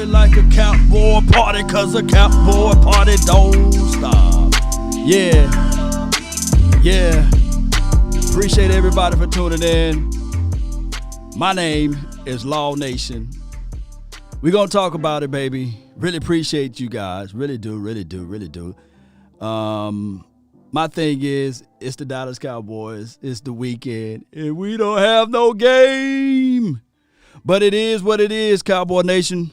Like a cowboy party, cause a cowboy party don't stop. Yeah. Appreciate everybody for tuning in. My name is Law Nation. We're gonna talk about it, baby. Really appreciate you guys. Really do. My thing is, it's the Dallas Cowboys. It's the weekend, and we don't have no game. But it is what it is, Cowboy Nation.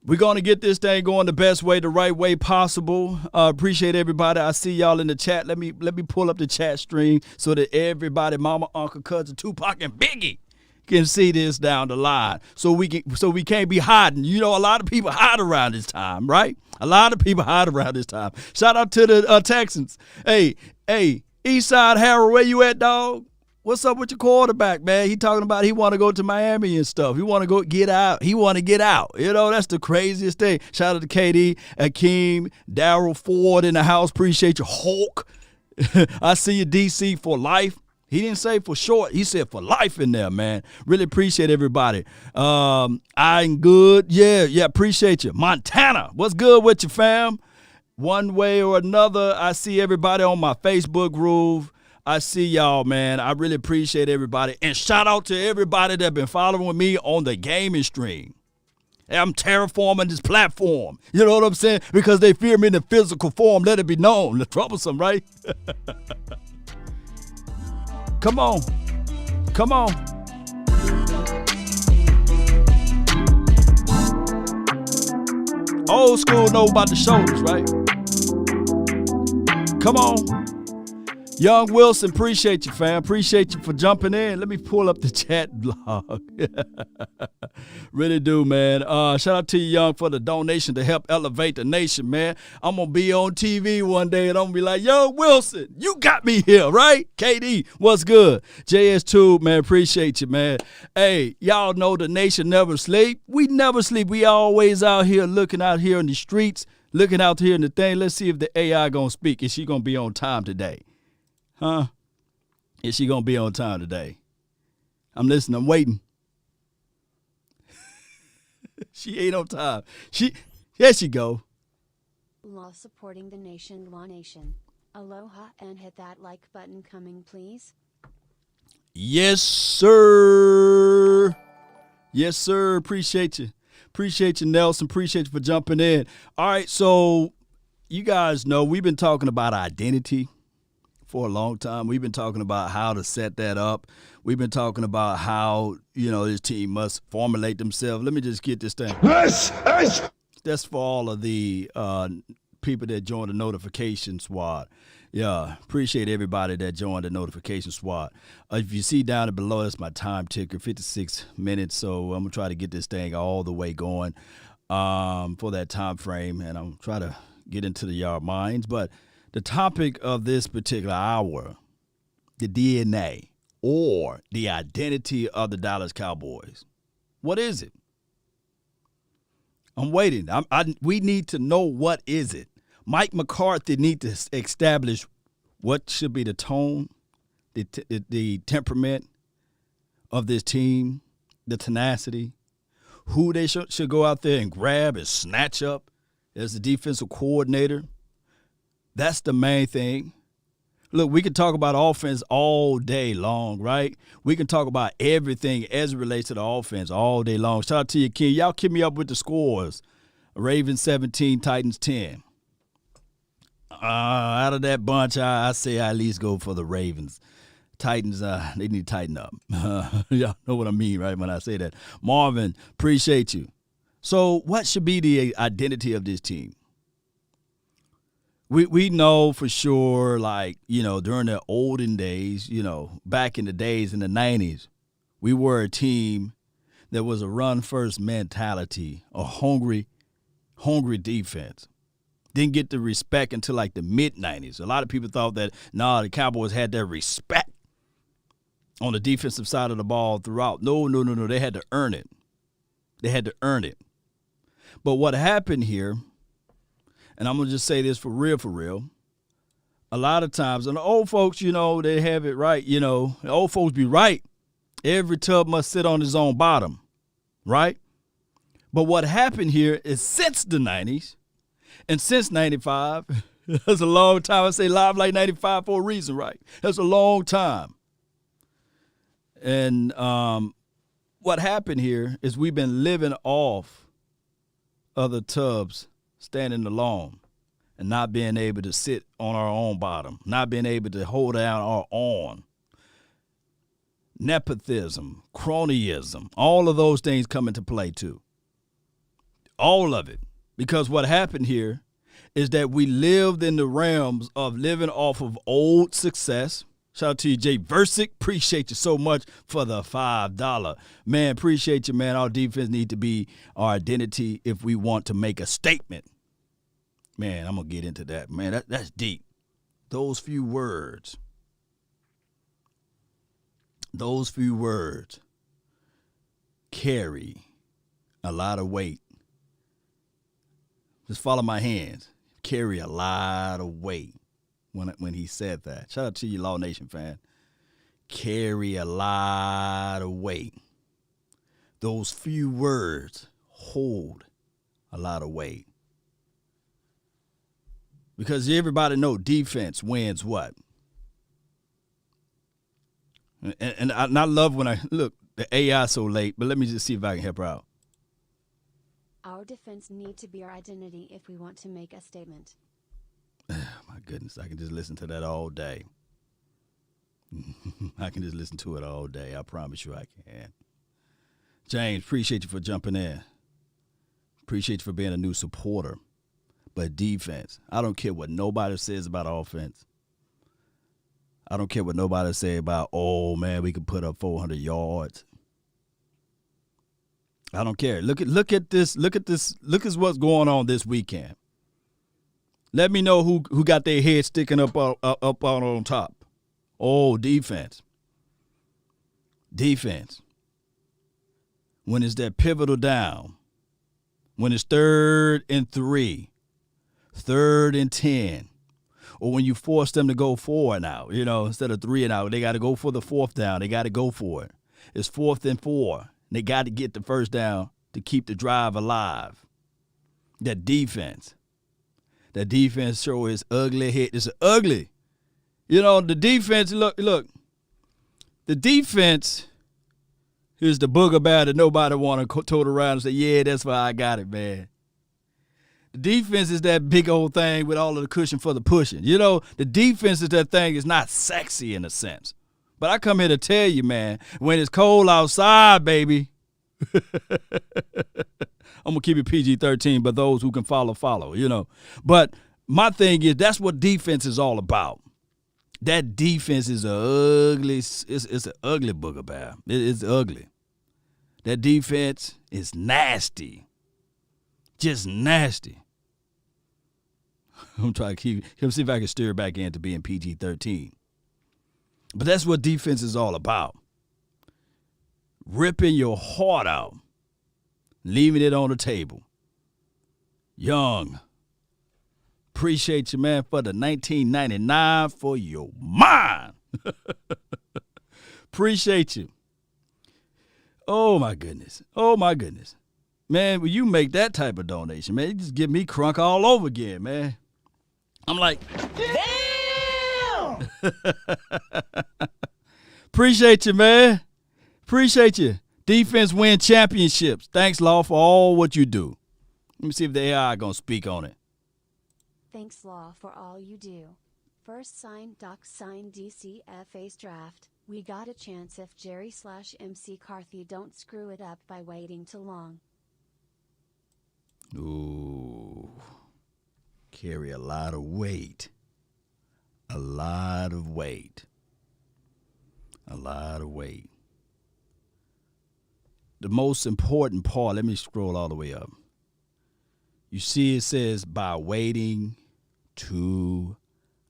We're going to get this thing going the best way, the right way possible. Appreciate everybody. I see y'all in the chat. Let me pull up the chat stream so that everybody, mama, uncle, cousin, Tupac, and Biggie can see this down the line. So we can't be hiding. You know, a lot of people hide around this time, right? A lot of people hide around this time. Shout out to the Texans. Hey, Eastside Harold, where you at, dog? What's up with your quarterback, man? He talking about he want to go to Miami and stuff. He want to go get out. He want to get out. You know, that's the craziest thing. Shout out to KD, Akeem, Daryl Ford in the house. Appreciate you, Hulk. I see you, DC, for life. He didn't say for short. He said for life in there, man. Really appreciate everybody. I'm good. Yeah, appreciate you. Montana, what's good with you, fam? One way or another, I see everybody on my Facebook groove. I see y'all, man. I really appreciate everybody. And shout out to everybody that been following me on the gaming stream. I'm terraforming this platform. You know what I'm saying? Because they fear me in the physical form. Let it be known. It's troublesome, right? Come on. Old school know about the shoulders, right? Come on. Young Wilson, appreciate you, fam. Appreciate you for jumping in. Let me pull up the chat blog. Really do, man. Shout out to you, Young, for the donation to help elevate the nation, man. I'm going to be on TV one day, and I'm going to be like, Young Wilson, you got me here, right? KD, what's good? JS2, man, appreciate you, man. Hey, y'all know the nation never sleep. We never sleep. We always out here looking out here in the streets, looking out here in the thing. Let's see if the AI going to speak. Is she going to be on time today? Huh? Is she going to be on time today? I'm listening. I'm waiting. She ain't on time. There she go. Law supporting the nation, Law Nation. Aloha and hit that like button coming, please. Yes, sir. Yes, sir. Appreciate you. Appreciate you, Nelson. Appreciate you for jumping in. All right, so you guys know we've been talking about identity for a long time. We've been talking about how to set that up. We've been talking about how, this team must formulate themselves. Let me just get this thing. That's for all of the people that joined the notification squad. Yeah, appreciate everybody that joined the notification squad. If you see down below, that's my time ticker, 56 minutes. So I'm going to try to get this thing all the way going for that time frame. And I'm trying to get into your minds. But the topic of this particular hour, the DNA or the identity of the Dallas Cowboys. What is it? I'm waiting. We need to know what is it. Mike McCarthy needs to establish what should be the tone, the temperament of this team, the tenacity, who they should go out there and grab and snatch up as the defensive coordinator. That's the main thing. Look, we can talk about offense all day long, right? We can talk about everything as it relates to the offense all day long. Shout out to you, King. Y'all keep me up with the scores. Ravens 17, Titans 10. Out of that bunch, I say I at least go for the Ravens. Titans, they need to tighten up. Y'all know what I mean, right, when I say that. Marvin, appreciate you. So what should be the identity of this team? We know for sure, like, during the olden days, back in the days in the 90s, we were a team that was a run-first mentality, a hungry defense. Didn't get the respect until like the mid-90s. A lot of people thought that, the Cowboys had their respect on the defensive side of the ball throughout. No. They had to earn it. But what happened here, and I'm going to just say this for real, a lot of times, and the old folks, they have it right. The old folks be right. Every tub must sit on his own bottom, right? But what happened here is since the 90s and since 95, that's a long time. I say live like 95 for a reason, right? That's a long time. And what happened here is we've been living off other tubs standing alone and not being able to sit on our own bottom, not being able to hold down our own. Nepotism, cronyism, all of those things come into play too. All of it. Because what happened here is that we lived in the realms of living off of old success. Shout out to you, Jay Versick. Appreciate you so much for the $5. Man, appreciate you, man. Our defense needs to be our identity if we want to make a statement. Man, I'm going to get into that. Man, that's deep. Those few words carry a lot of weight. Just follow my hands. Carry a lot of weight when he said that. Shout out to you, Law Nation fan. Carry a lot of weight. Those few words hold a lot of weight. Because everybody know defense wins what? And I love when the AI so late, but let me just see if I can help her out. Our defense needs to be our identity if we want to make a statement. My goodness, I can just listen to that all day. I can just listen to it all day. I promise you I can. James, appreciate you for jumping in. Appreciate you for being a new supporter. But defense, I don't care what nobody says about offense. I don't care what nobody say about, oh, man, we could put up 400 yards. I don't care. Look at this. Look at what's going on this weekend. Let me know who got their head sticking up on top. Oh, defense. Defense. When it's that pivotal down, when it's 3rd and 3, 3rd and 10, or when you force them to go 4 and out, instead of 3 and out, they got to go for the 4th down. They got to go for it. It's 4th and 4. They got to get the first down to keep the drive alive. That defense show is ugly hit. It's ugly. The defense, look. The defense is the booger bear that nobody want to tote around and say, yeah, that's why I got it, man. The defense is that big old thing with all of the cushion for the pushing. The defense is that thing is not sexy in a sense. But I come here to tell you, man, when it's cold outside, baby, I'm going to keep it PG-13, but those who can follow. But my thing is, that's what defense is all about. That defense is it's an ugly booger bear. It's ugly. That defense is nasty. Just nasty. I'm trying to see if I can steer back into being PG-13. But that's what defense is all about. Ripping your heart out. Leaving it on the table. Young. Appreciate you, man, for the 1999 for your mind. Appreciate you. Oh, my goodness. Man, when you make that type of donation, man, you just give me crunk all over again, man. I'm like, damn! Appreciate you, man. Appreciate you. Defense win championships. Thanks, Law, for all what you do. Let me see if the AI going to speak on it. Thanks Law for all you do. First sign doc sign DCFA's draft. We got a chance if Jerry/MC Carthy don't screw it up by waiting too long. Ooh. Carry a lot of weight. A lot of weight. A lot of weight. The most important part, let me scroll all the way up. You see it says, by waiting too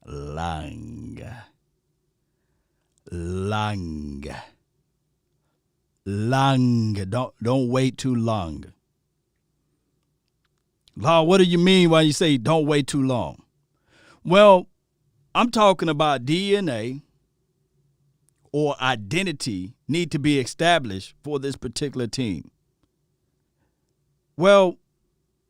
long. Long. Long. Don't wait too long. Law, what do you mean when you say don't wait too long? Well, I'm talking about DNA or identity need to be established for this particular team. Well,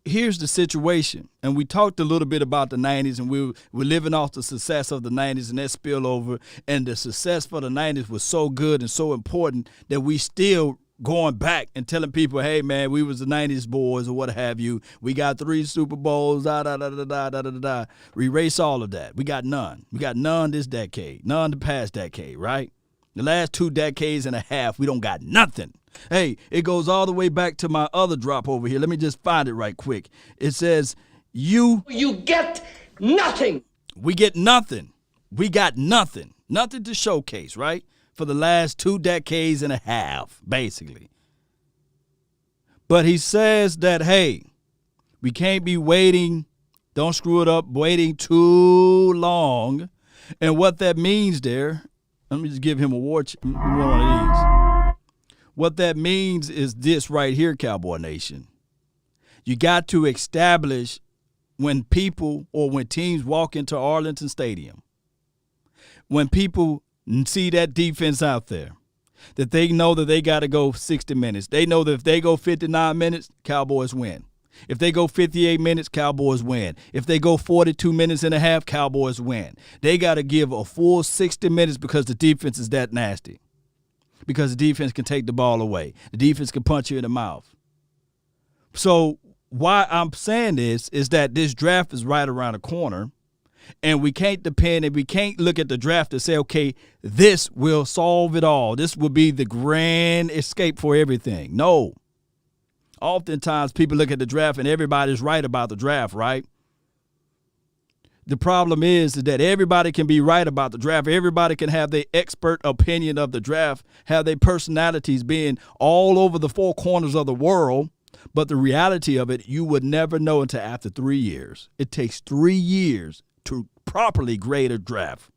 here's the situation. And we talked a little bit about the 90s, and we're living off the success of the 90s and that spillover. And the success for the 90s was so good and so important that we still going back and telling people, hey, man, we was the 90s boys or what have you. We got 3 Super Bowls, We erase all of that. We got none. We got none this decade, none the past decade, right? The last 2 decades and a half, we don't got nothing. Hey, it goes all the way back to my other drop over here. Let me just find it right quick. It says, you get nothing. We get nothing. We got nothing. Nothing to showcase, right? For the last 2 decades and a half, basically. But he says that, hey, we can't be waiting, don't screw it up, waiting too long. And what that means there, let me just give him one of these. What that means is this right here, Cowboy Nation. You got to establish when people or when teams walk into Arlington Stadium, when people see that defense out there, that they know that they got to go 60 minutes. They know that if they go 59 minutes, Cowboys win. If they go 58 minutes, Cowboys win. If they go 42 minutes and a half, Cowboys win. They got to give a full 60 minutes because the defense is that nasty. Because the defense can take the ball away. The defense can punch you in the mouth. So why I'm saying this is that this draft is right around the corner, and we can't depend and we can't look at the draft and say, okay, this will solve it all. This will be the grand escape for everything. No. Oftentimes people look at the draft and everybody's right about the draft, right? The problem is that everybody can be right about the draft. Everybody can have their expert opinion of the draft, have their personalities being all over the 4 corners of the world. But the reality of it, you would never know until after 3 years. It takes 3 years to properly grade a draft.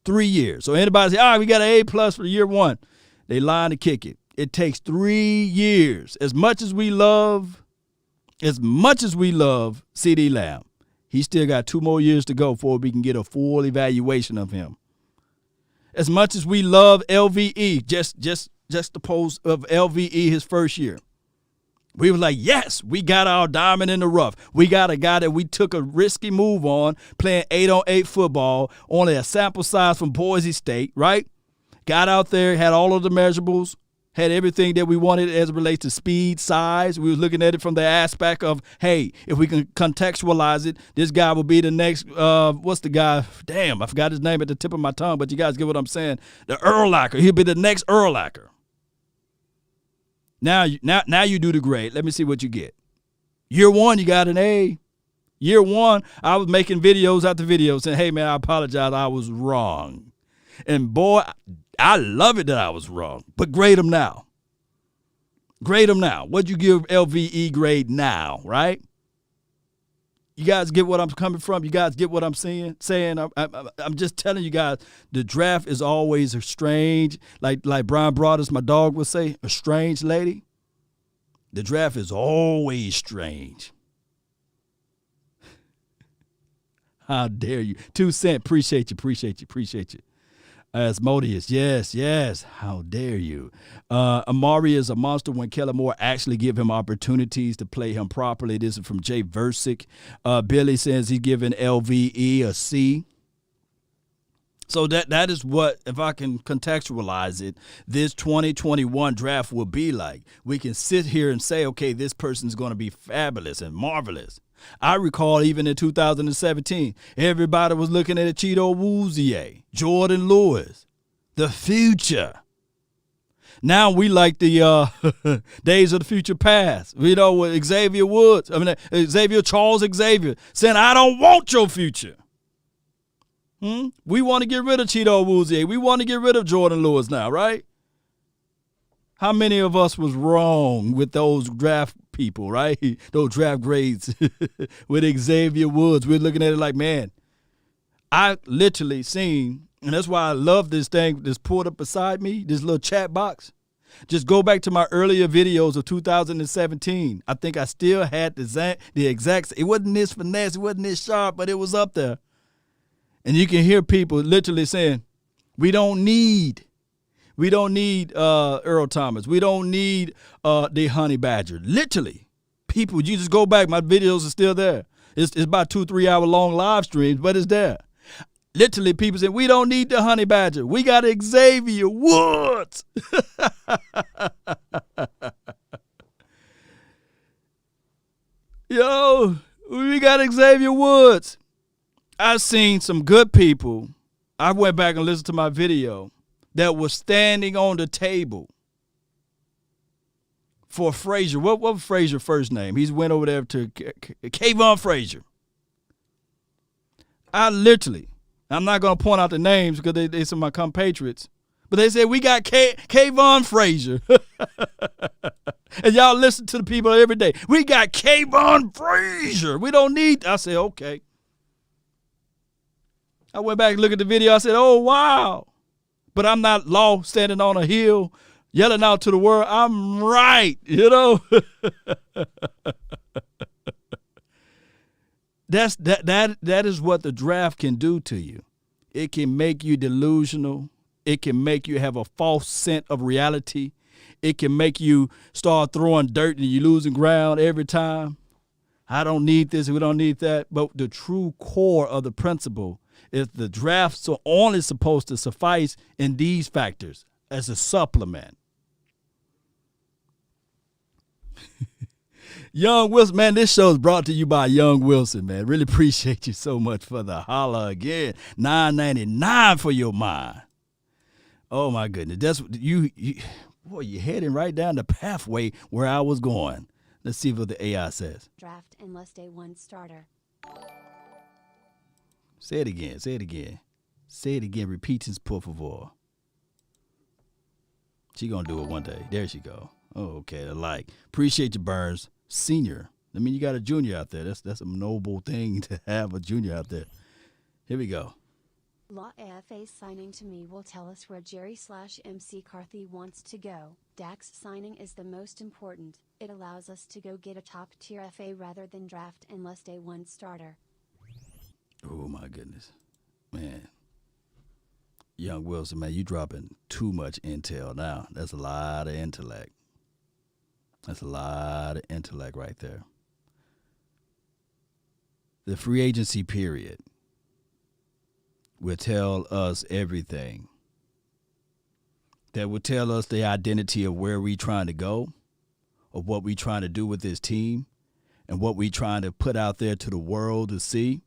3 years. So anybody say, we got an A+ for year 1. They lying to kick it. It takes 3 years. As much as we love CeeDee Lamb, he still got 2 more years to go before we can get a full evaluation of him. As much as we love LVE, just the post of LVE his first year, we were like, yes, we got our diamond in the rough. We got a guy that we took a risky move on, playing 8-on-8 football, only a sample size from Boise State, right? Got out there, had all of the measurables, had everything that we wanted as it relates to speed, size. We was looking at it from the aspect of, hey, if we can contextualize it, this guy will be the next, what's the guy? Damn, I forgot his name at the tip of my tongue, but you guys get what I'm saying. The Urlacher. He'll be the next Urlacher. Now you do the grade. Let me see what you get. Year 1, you got an A. Year 1, I was making videos after videos saying, hey, man, I apologize. I was wrong. And, boy, I love it that I was wrong. But grade them now. Grade them now. What'd you give LVE grade now, right? You guys get what I'm coming from? You guys get what I'm saying? I'm just telling you guys, the draft is always a strange, like Brian Broadus, my dog, would say, a strange lady. The draft is always strange. How dare you? 2 cent, appreciate you. Asmodeus, yes. How dare you? Amari is a monster when Kellen Moore actually give him opportunities to play him properly. This is from Jay Versick. Billy says he's giving LVE a C. So that is what, if I can contextualize it, this 2021 draft will be like. We can sit here and say, okay, this person's going to be fabulous and marvelous. I recall even in 2017, everybody was looking at Cheeto Woozier, Jordan Lewis, the future. Now we like the days of the future past. We know with Xavier Woods, Charles Xavier saying, I don't want your future. We want to get rid of Cheeto Woozier. We want to get rid of Jordan Lewis now, right? How many of us was wrong with those draft people, right? Those draft grades with Xavier Woods. We're looking at it like, man, I literally seen, and that's why I love this thing that's pulled up beside me, this little chat box. Just go back to my earlier videos of 2017. I think I still had the exact, it wasn't this finesse, it wasn't this sharp, but it was up there. And you can hear people literally saying, we don't need Earl Thomas. We don't need the Honey Badger. Literally, people, you just go back. My videos are still there. It's about 2-3 hour long live streams, but it's there. Literally, people say, we don't need the Honey Badger. We got Xavier Woods. Yo, we got Xavier Woods. I've seen some good people. I went back and listened to my video that was standing on the table for Frazier. What was Frazier's first name? He's went over there to Kayvon Frazier. I'm not going to point out the names because they some of my compatriots, but they said, we got Kayvon Frazier. And y'all listen to the people every day. We got Kayvon Frazier. We don't need, I said, okay. I went back and looked at the video. I said, oh, wow. But I'm not lost standing on a hill yelling out to the world, I'm right, you know. That is what the draft can do to you. It can make you delusional. It can make you have a false sense of reality. It can make you start throwing dirt and you're losing ground every time. I don't need this, we don't need that. But the true core of the principle is the drafts are only supposed to suffice in these factors as a supplement. Young Wilson, man, this show is brought to you by Young Wilson, man. Really appreciate you so much for the holla again. $9.99 for your mind. Oh my goodness, that's you. Boy, you're heading right down the pathway where I was going. Let's see what the AI says. Draft unless day one starter. Say it again. Say it again. Say it again. Repeat this, por favor. She gonna do it one day. There she go. Oh, okay. I like. Appreciate you, Burns. Senior. I mean, you got a junior out there. That's a noble thing to have a junior out there. Here we go. Law AFA signing to me will tell us where Jerry/MC Carthy wants to go. Dax signing is the most important. It allows us to go get a top tier FA rather than draft unless day one starter. Oh my goodness, man. Young Wilson, man, you dropping too much intel now. That's a lot of intellect. That's a lot of intellect right there. The free agency period will tell us everything. That will tell us the identity of where we trying to go, of what we trying to do with this team, and what we trying to put out there to the world to see.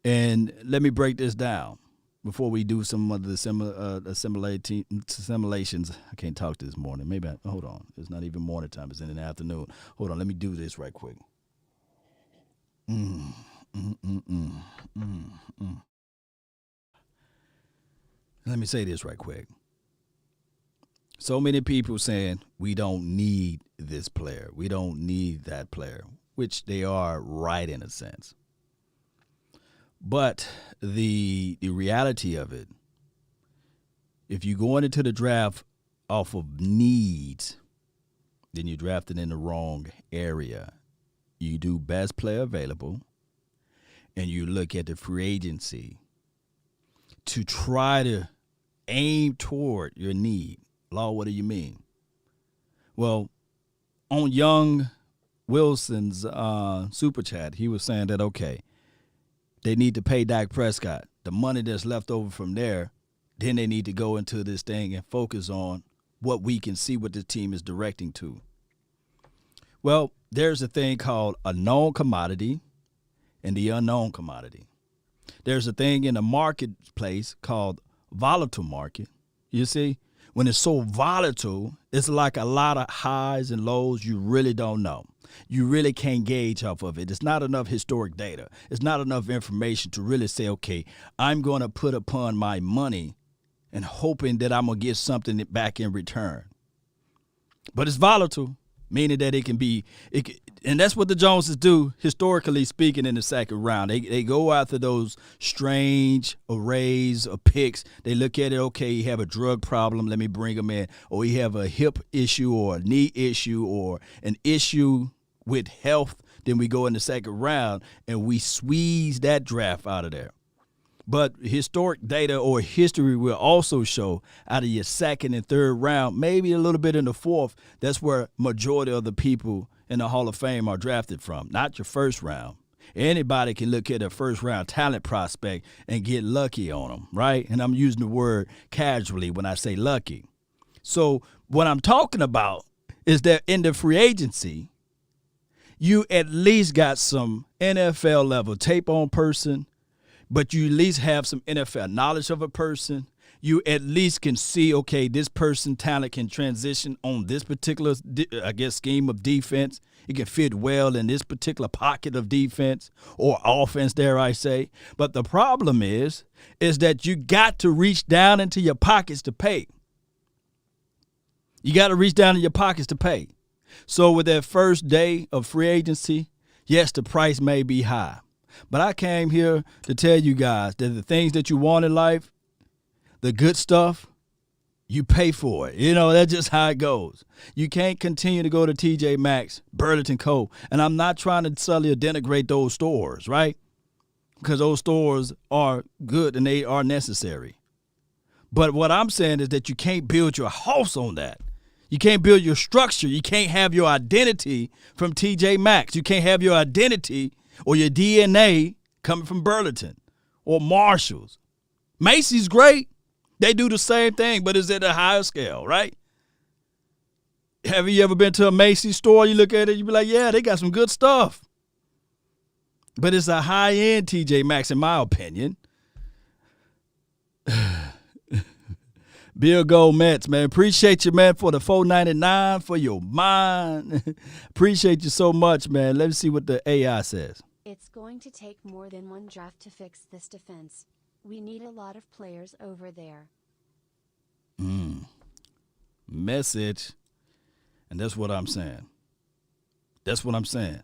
And let me break this down before we do some of the simulations. I can't talk this morning. Maybe hold on. It's not even morning time. It's in the afternoon. Hold on. Let me do this right quick. Let me say this right quick. So many people saying we don't need this player. We don't need that player, which they are right in a sense. But the reality of it, if you're going into the draft off of needs, then you're drafting in the wrong area. You do best player available, and you look at the free agency to try to aim toward your need. Law, what do you mean? Well, on Young Wilson's super chat, he was saying that, okay, they need to pay Dak Prescott. the money that's left over from there, then they need to go into this thing and focus on what we can see what the team is directing to. Well, there's a thing called a known commodity and the unknown commodity. There's a thing in the marketplace called volatile market. You see, when it's so volatile, it's like a lot of highs and lows you really don't know. You really can't gauge off of it. It's not enough historic data. It's not enough information to really say, okay, I'm going to put upon my money and hoping that I'm going to get something back in return. But it's volatile, meaning that and that's what the Joneses do, historically speaking, in the second round. They go after those strange arrays of picks. They look at it, okay, you have a drug problem, let me bring them in. Or you have a hip issue or a knee issue or an issue with health. Then we go in the second round and we squeeze that draft out of there. But historic data or history will also show out of your second and third round, maybe a little bit in the fourth, that's where majority of the people in the Hall of Fame are drafted from, not your first round. Anybody can look at a first round talent prospect and get lucky on them, right? And I'm using the word casually when I say lucky. So what I'm talking about is that in the free agency, you at least got some NFL level tape on person, but you at least have some NFL knowledge of a person. You at least can see, okay, this person talent can transition on this particular, scheme of defense. It can fit well in this particular pocket of defense or offense, dare I say. But the problem is that you got to reach down into your pockets to pay. You got to reach down in your pockets to pay. So with that first day of free agency, yes, the price may be high. But I came here to tell you guys that the things that you want in life, the good stuff, you pay for it. You know, that's just how it goes. You can't continue to go to TJ Maxx, Burlington Co. And I'm not trying to subtly denigrate those stores, right? Because those stores are good and they are necessary. But what I'm saying is that you can't build your house on that. You can't build your structure. You can't have your identity from TJ Maxx. You can't have your identity or your DNA coming from Burlington or Marshall's. Macy's great. They do the same thing, but it's at a higher scale, right? Have you ever been to a Macy's store? You look at it, you be like, yeah, they got some good stuff. But it's a high-end TJ Maxx, in my opinion. Bill Gomez, man. Appreciate you, man, for the $4.99 for your mind. Appreciate you so much, man. Let me see what the AI says. It's going to take more than one draft to fix this defense. We need a lot of players over there. Message. And that's what I'm saying. That's what I'm saying.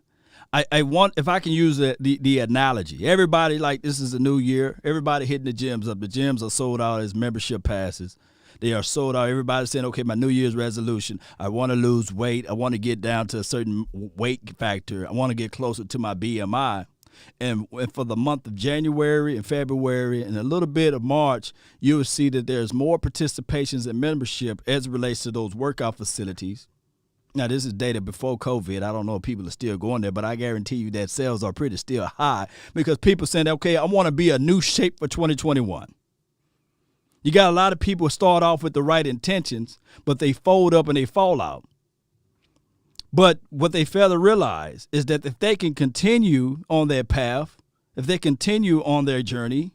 I want, if I can use the analogy, everybody, like, this is a new year. Everybody hitting the gyms up. The gyms are sold out as membership passes. They are sold out. Everybody's saying, okay, my New Year's resolution, I want to lose weight. I want to get down to a certain weight factor. I want to get closer to my BMI. And for the month of January and February and a little bit of March, you will see that there's more participations and membership as it relates to those workout facilities. Now, this is data before COVID. I don't know if people are still going there, but I guarantee you that sales are pretty still high because people saying, okay, I want to be a new shape for 2021. You got a lot of people start off with the right intentions, but they fold up and they fall out. But what they fail to realize is that if they can continue on their path, if they continue on their journey,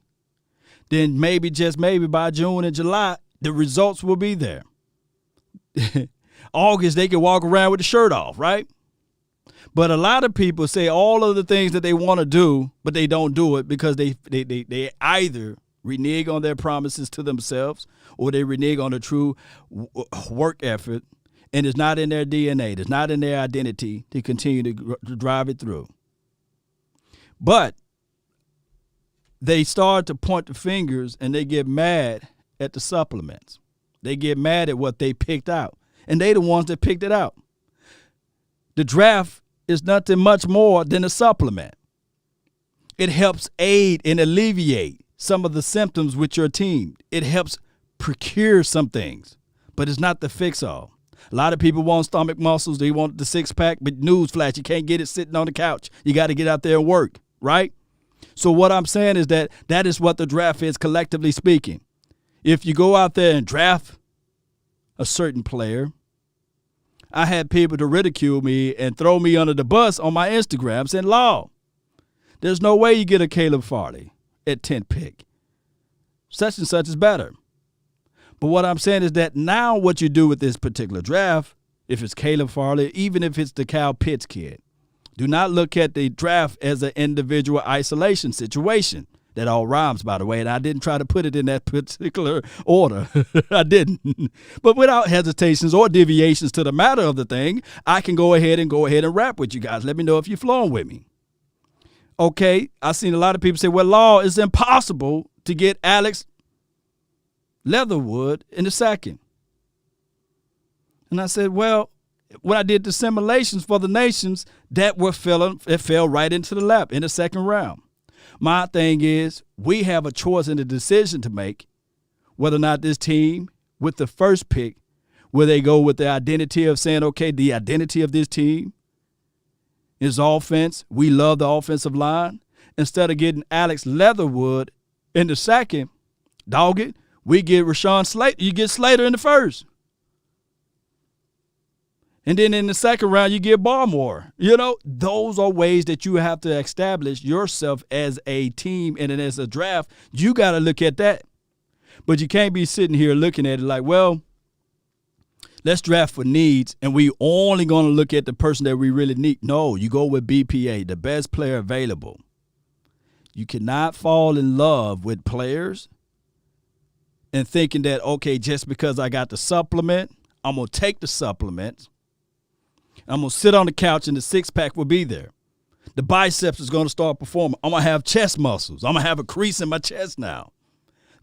then maybe, just maybe by June and July, the results will be there. August, they can walk around with the shirt off, right? But a lot of people say all of the things that they want to do, but they don't do it because they either renege on their promises to themselves or they renege on the true work effort, and it's not in their DNA. It's not in their identity to continue to drive it through. But they start to point the fingers and they get mad at the supplements. They get mad at what they picked out. And they the ones that picked it out. The draft is nothing much more than a supplement. It helps aid and alleviate some of the symptoms with your team. It helps procure some things, but it's not the fix-all. A lot of people want stomach muscles. They want the six-pack, but newsflash, you can't get it sitting on the couch. You got to get out there and work, right? So what I'm saying is that is what the draft is, collectively speaking. If you go out there and draft a certain player, I had people to ridicule me and throw me under the bus on my Instagram saying, Law, there's no way you get a Caleb Farley at 10th pick. Such and such is better. But what I'm saying is that now what you do with this particular draft, if it's Caleb Farley, even if it's the Kyle Pitts kid, do not look at the draft as an individual isolation situation. That all rhymes, by the way, and I didn't try to put it in that particular order. I didn't. But without hesitations or deviations to the matter of the thing, I can go ahead and rap with you guys. Let me know if you're flowing with me. Okay, I've seen a lot of people say, well, Law, it's impossible to get Alex Leatherwood in the second. And I said, well, when I did the simulations for the nations, it fell right into the lap in the second round. My thing is, we have a choice and a decision to make whether or not this team, with the first pick, will they go with the identity of saying, okay, the identity of this team is offense. We love the offensive line. Instead of getting Alex Leatherwood in the second, dog it, we get Rashawn Slater. You get Slater in the first. And then in the second round, you get Barmore. You know, those are ways that you have to establish yourself as a team and as a draft. You got to look at that. But you can't be sitting here looking at it like, well, let's draft for needs, and we only going to look at the person that we really need. No, you go with BPA, the best player available. You cannot fall in love with players and thinking that, okay, just because I got the supplement, I'm going to take the supplement. I'm going to sit on the couch and the six-pack will be there. The biceps is going to start performing. I'm going to have chest muscles. I'm going to have a crease in my chest now.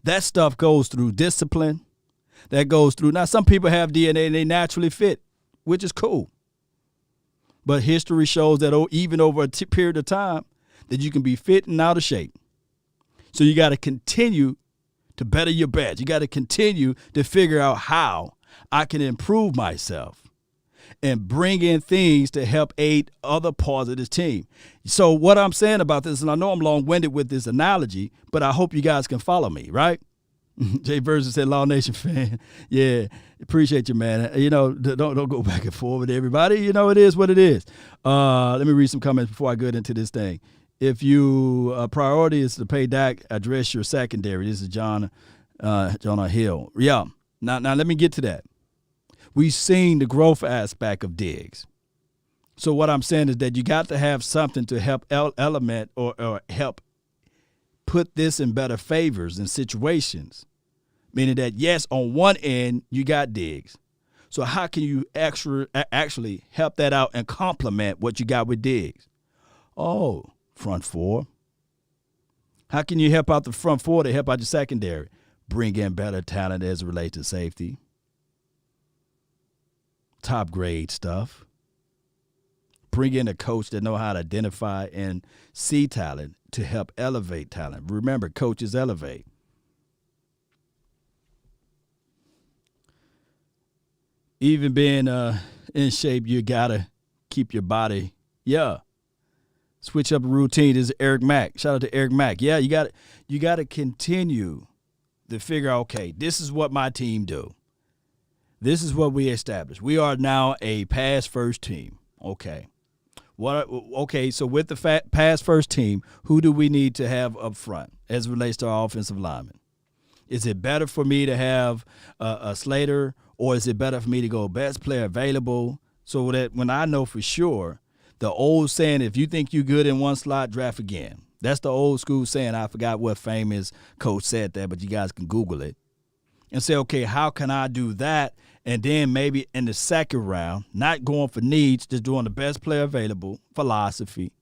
That stuff goes through discipline. That goes through. Now, some people have DNA and they naturally fit, which is cool. But history shows that even over a period of time that you can be fit and out of shape. So you got to continue to better your badge. You got to continue to figure out how I can improve myself and bring in things to help aid other parts of this team. So what I'm saying about this, and I know I'm long-winded with this analogy, but I hope you guys can follow me, right? Jay Versus said, Law Nation fan. Yeah, appreciate you, man. You know, don't go back and forth with everybody. You know, it is what it is. Let me read some comments before I get into this thing. If you priority is to pay Dak, address your secondary. This is John Hill. Yeah. Now let me get to that. We've seen the growth aspect of Diggs. So what I'm saying is that you got to have something to help element or help put this in better favors and situations. Meaning that, yes, on one end, you got Diggs. So how can you actually help that out and complement what you got with Diggs? Oh, front four. How can you help out the front four to help out your secondary? Bring in better talent as it relates to safety. Top grade stuff. Bring in a coach that know how to identify and see talent to help elevate talent. Remember, coaches elevate. Even being in shape, you got to keep your body. Yeah. Switch up a routine. This is Eric Mack. Shout out to Eric Mack. Yeah, you got to continue to figure out, okay, this is what my team do. This is what we established. We are now a pass-first team. Okay. So with the pass-first team, who do we need to have up front as it relates to our offensive linemen? Is it better for me to have a Slater, or is it better for me to go best player available so that when I know for sure, the old saying, if you think you're good in one slot, draft again. That's the old school saying. I forgot what famous coach said that, but you guys can Google it. And say, okay, how can I do that? And then maybe in the second round, not going for needs, just doing the best player available philosophy.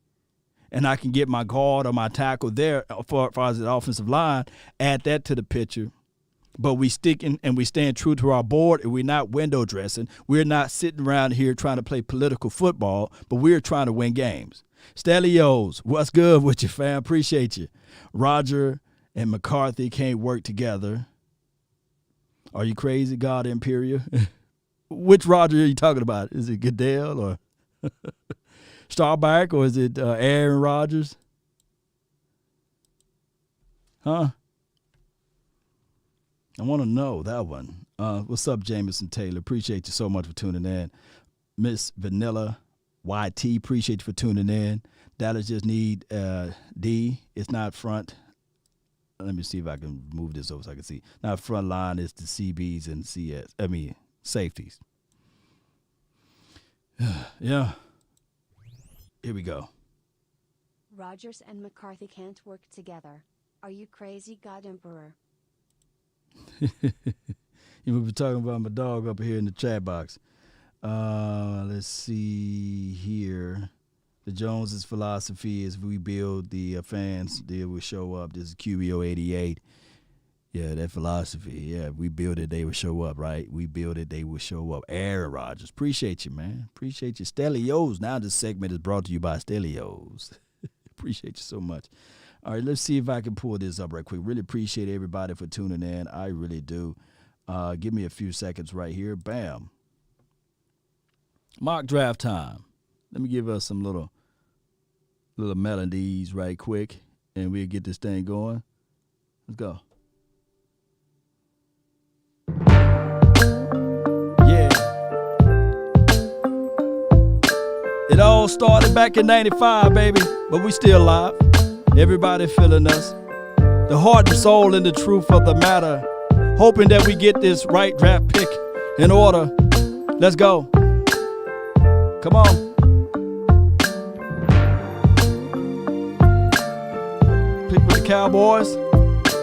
And I can get my guard or my tackle there for as the offensive line, add that to the picture. But we sticking and we staying true to our board, and we're not window dressing. We're not sitting around here trying to play political football, but we're trying to win games. Stelios, what's good with you, fam? Appreciate you. Roger and McCarthy can't work together. Are you crazy, God Imperial? Which Roger are you talking about? Is it Goodell or Starbuck, or is it Aaron Rodgers? Huh? I want to know that one. What's up, Jameson Taylor? Appreciate you so much for tuning in. Miss Vanilla YT, appreciate you for tuning in. Dallas just need D. It's not front. Let me see if I can move this over so I can see. Not front line, it's the CBs and safeties. Yeah. Here we go. Rodgers and McCarthy can't work together. Are you crazy, God Emperor? You were talking about my dog up here in the chat box. Let's see here. The Joneses' philosophy is we build the fans, they will show up. This is QBO 88. Yeah, that philosophy. Yeah, we build it, they will show up, right? We build it, they will show up. Aaron Rodgers, appreciate you, man. Appreciate you. Stelios. Now this segment is brought to you by Stelios. Appreciate you so much. All right, let's see if I can pull this up right quick. Really appreciate everybody for tuning in. I really do. Give me a few seconds right here. Bam. Mock draft time. Let me give us some little melodies right quick, and we'll get this thing going. Let's go. Yeah. It all started back in 95, baby, but we still alive. Everybody feeling us. The heart and soul and the truth of the matter. Hoping that we get this right draft pick in order. Let's go. Come on. Pick with the Cowboys.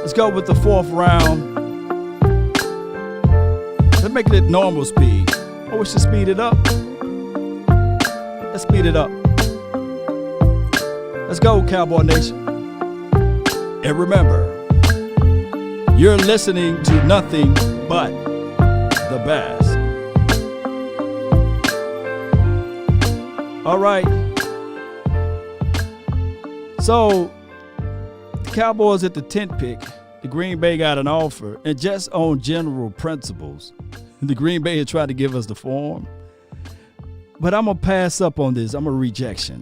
Let's go with the 4th round. Let's make it at normal speed. Oh, we should speed it up. Let's speed it up. Let's go, Cowboy Nation. And remember, you're listening to nothing but the best. All right. So, the Cowboys at the 10th pick, the Green Bay got an offer. And just on general principles, the Green Bay had tried to give us the form. But I'm going to pass up on this. I'm a rejection.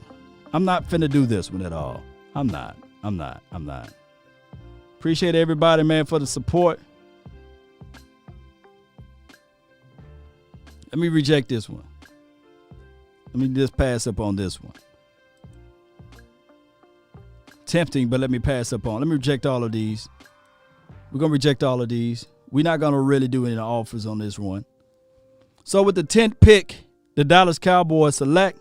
I'm not finna do this one at all. I'm not. Appreciate everybody, man, for the support. Let me reject this one. Let me just pass up on this one. Tempting, but let me pass up on. Let me reject all of these. We're going to reject all of these. We're not going to really do any offers on this one. So with the 10th pick, the Dallas Cowboys select.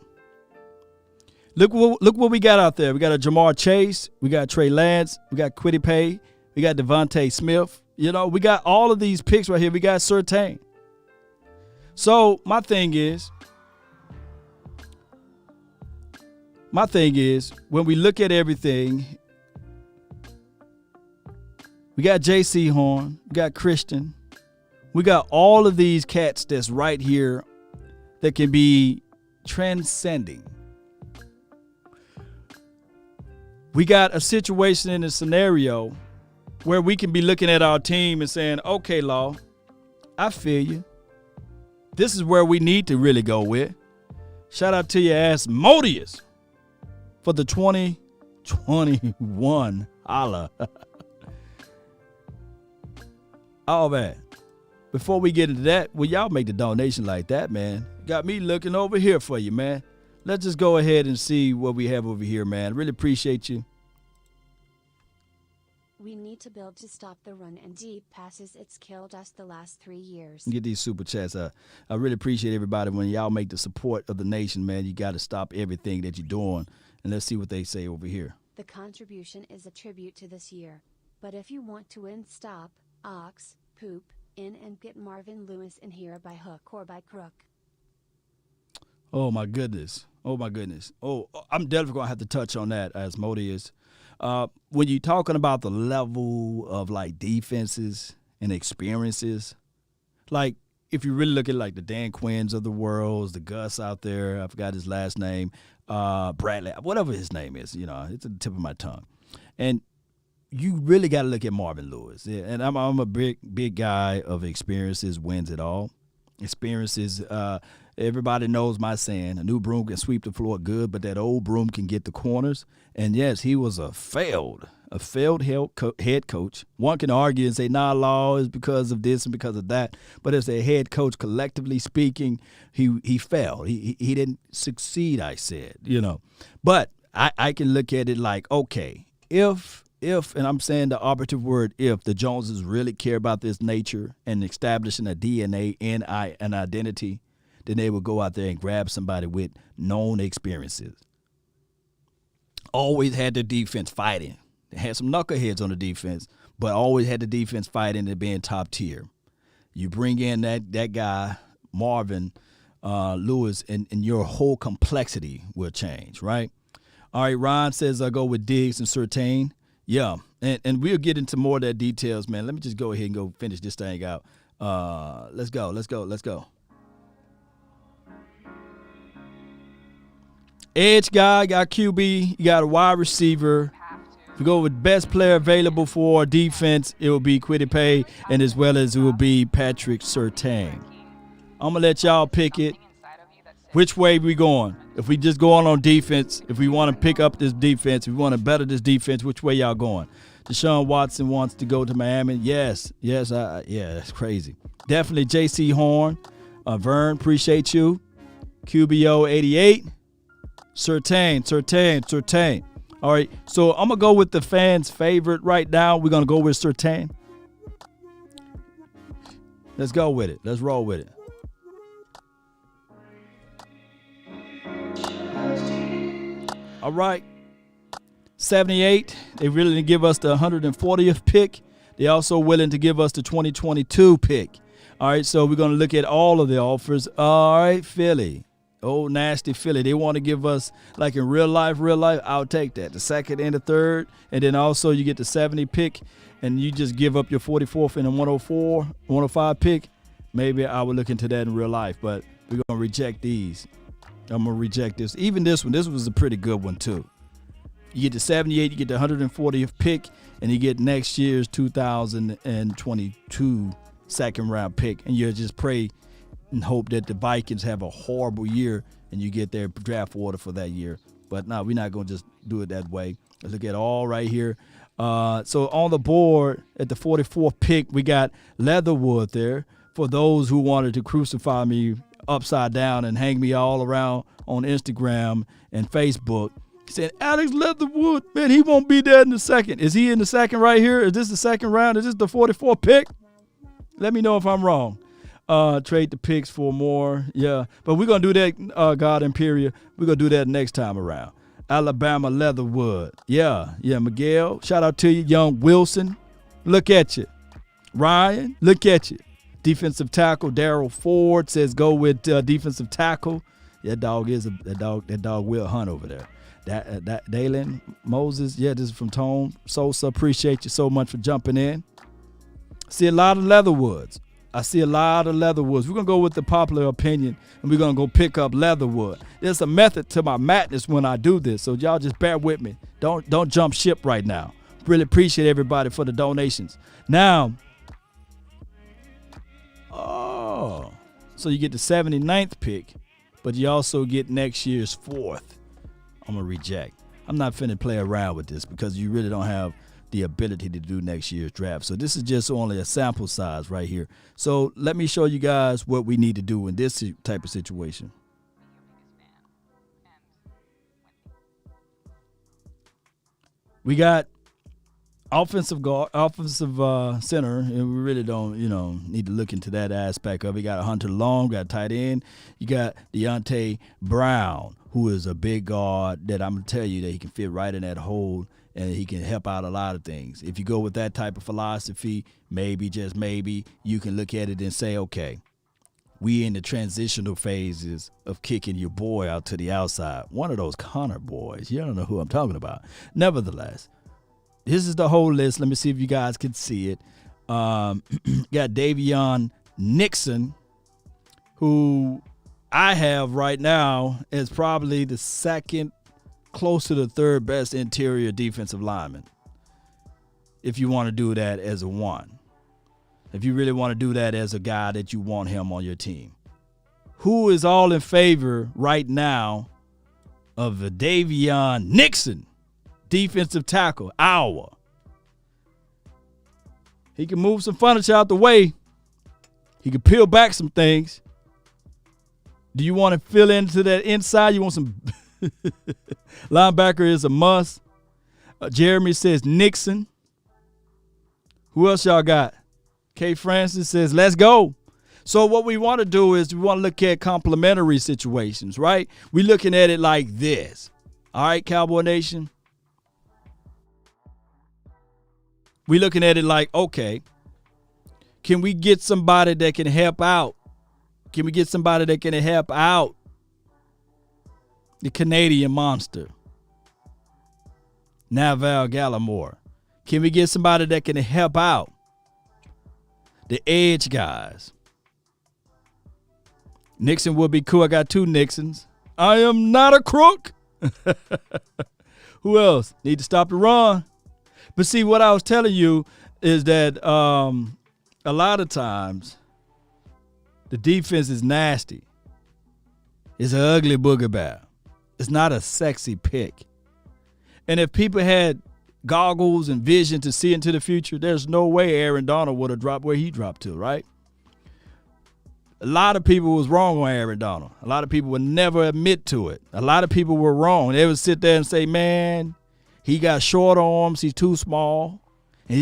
Look what we got out there. We got a Jamar Chase. We got Trey Lance. We got Kwity Paye. We got Devontae Smith. You know, we got all of these picks right here. We got Surtain. So my thing is, when we look at everything, we got J.C. Horn. We got Christian. We got all of these cats that's right here that can be transcending. We got a situation in a scenario where we can be looking at our team and saying, okay, Law, I feel you. This is where we need to really go with. Shout out to your Asmodeus for the 2021 holla. Oh, man. Before we get into that, well, y'all make the donation like that, man. Got me looking over here for you, man. Let's just go ahead and see what we have over here, man. Really appreciate you. We need to build to stop the run and deep passes. It's killed us the last 3 years. Get these super chats. I really appreciate everybody. When y'all make the support of the nation, man, you got to stop everything that you're doing. And let's see what they say over here. The contribution is a tribute to this year. But if you want to win, stop, ox, poop, in and get Marvin Lewis in here by hook or by crook. Oh, my goodness. Oh, I'm definitely going to have to touch on that, Asmodeus. When you're talking about the level of, like, defenses and experiences, like, if you really look at, like, the Dan Quinns of the world, the Gus out there, I forgot his last name, Bradley, whatever his name is, you know, it's at the tip of my tongue. And you really got to look at Marvin Lewis. Yeah, and I'm a big guy of experiences wins it all. Experiences, everybody knows my saying, a new broom can sweep the floor good, but that old broom can get the corners. And yes, he was a failed a failed head coach. One can argue and say, nah, law is because of this and because of that. But as a head coach, collectively speaking, he failed. He didn't succeed, I said, But I can look at it like, okay, if, and I'm saying the operative word, if the Joneses really care about this nature and establishing a DNA, an identity, then they would go out there and grab somebody with known experiences. Always had the defense fighting. They had some knuckleheads on the defense, but always had the defense fighting and being top tier. You bring in that guy, Marvin Lewis, and your whole complexity will change, right? All right, Ron says I'll go with Diggs and Surtain. Yeah, and we'll get into more of that details, man. Let me just go ahead and go finish this thing out. Let's go. Edge guy, got QB, you got a wide receiver. If we go with best player available for defense, it will be Kwity Paye, and as well as it will be Patrick Surtain. I'm going to let y'all pick it. Which way we going? If we just go on defense, if we want to pick up this defense, if we want to better this defense, which way y'all going? Deshaun Watson wants to go to Miami. Yes, that's crazy. Definitely J.C. Horn. Vern, appreciate you. QBO 88. Surtain. All right, so I'm going to go with the fans' favorite right now. We're going to go with Surtain. Let's go with it. Let's roll with it. All right. 78. They really didn't give us the 140th pick. They also willing to give us the 2022 pick. All right, so we're going to look at all of the offers. All right, Philly. Oh, nasty Philly. They want to give us, like in real life, I'll take that. The second and the third. And then also you get the 70 pick, and you just give up your 44th and a 105 pick. Maybe I would look into that in real life, but we're going to reject these. I'm going to reject this. Even this one. This was a pretty good one, too. You get the 78, you get the 140th pick, and you get next year's 2022 second-round pick. And you just pray and hope that the Vikings have a horrible year and you get their draft order for that year. But no, we're not going to just do it that way. Let's look at all right here. So on the board at the 44th pick, we got Leatherwood there. For those who wanted to crucify me upside down and hang me all around on Instagram and Facebook, he said, Alex Leatherwood, man, he won't be there in the second. Is he in the second right here? Is this the second round? Is this the 44th pick? Let me know if I'm wrong. Trade the picks for more. Yeah. But we're going to do that, God Imperial. We're going to do that next time around. Alabama Leatherwood. Yeah, Miguel. Shout out to you. Young Wilson. Look at you. Ryan, look at you. Defensive tackle Darryl Ford says go with defensive tackle. That dog will hunt over there. That Dalen Moses. Yeah, this is from Tone Sosa. Appreciate you so much for jumping in. See a lot of Leatherwoods. We're going to go with the popular opinion, and we're going to go pick up Leatherwood. There's a method to my madness when I do this, so y'all just bear with me. Don't jump ship right now. Really appreciate everybody for the donations. Now, so you get the 79th pick, but you also get next year's 4th. I'm going to reject. I'm not finna play around with this because you really don't have the ability to do next year's draft. So this is just only a sample size right here. So let me show you guys what we need to do in this type of situation. We got offensive center, and we really don't, need to look into that aspect of it. You got Hunter Long, got tight end. You got Deontay Brown, who is a big guard that I'm going to tell you that he can fit right in that hole, and he can help out a lot of things. If you go with that type of philosophy, maybe, just maybe, you can look at it and say, okay, we in the transitional phases of kicking your boy out to the outside. One of those Connor boys. You don't know who I'm talking about. Nevertheless, this is the whole list. Let me see if you guys can see it. Got Davion Nixon, who I have right now as probably the second, close to the third best interior defensive lineman. If you want to do that as a one. If you really want to do that as a guy that you want him on your team. Who is all in favor right now of the Davion Nixon, defensive tackle, He can move some furniture out the way. He can peel back some things. Do you want to fill into that inside? You want some linebacker is a must. Jeremy says Nixon. Who else y'all got? K. Francis says, let's go. So what we want to do is we want to look at complementary situations, right? We're looking at it like this. All right, Cowboy Nation? We're looking at it like, okay, can we get somebody that can help out? Can we get somebody that can help out the Canadian monster, Naval Gallimore? Can we get somebody that can help out the edge guys? Nixon would be cool. I got 2 Nixons. I am not a crook. Who else? Need to stop the run. But see, what I was telling you is that a lot of times the defense is nasty. It's an ugly booger bear. It's not a sexy pick. And if people had goggles and vision to see into the future, there's no way Aaron Donald would have dropped where he dropped to, right? A lot of people was wrong on Aaron Donald. A lot of people would never admit to it. A lot of people were wrong. They would sit there and say, man, he got short arms. He's too small. And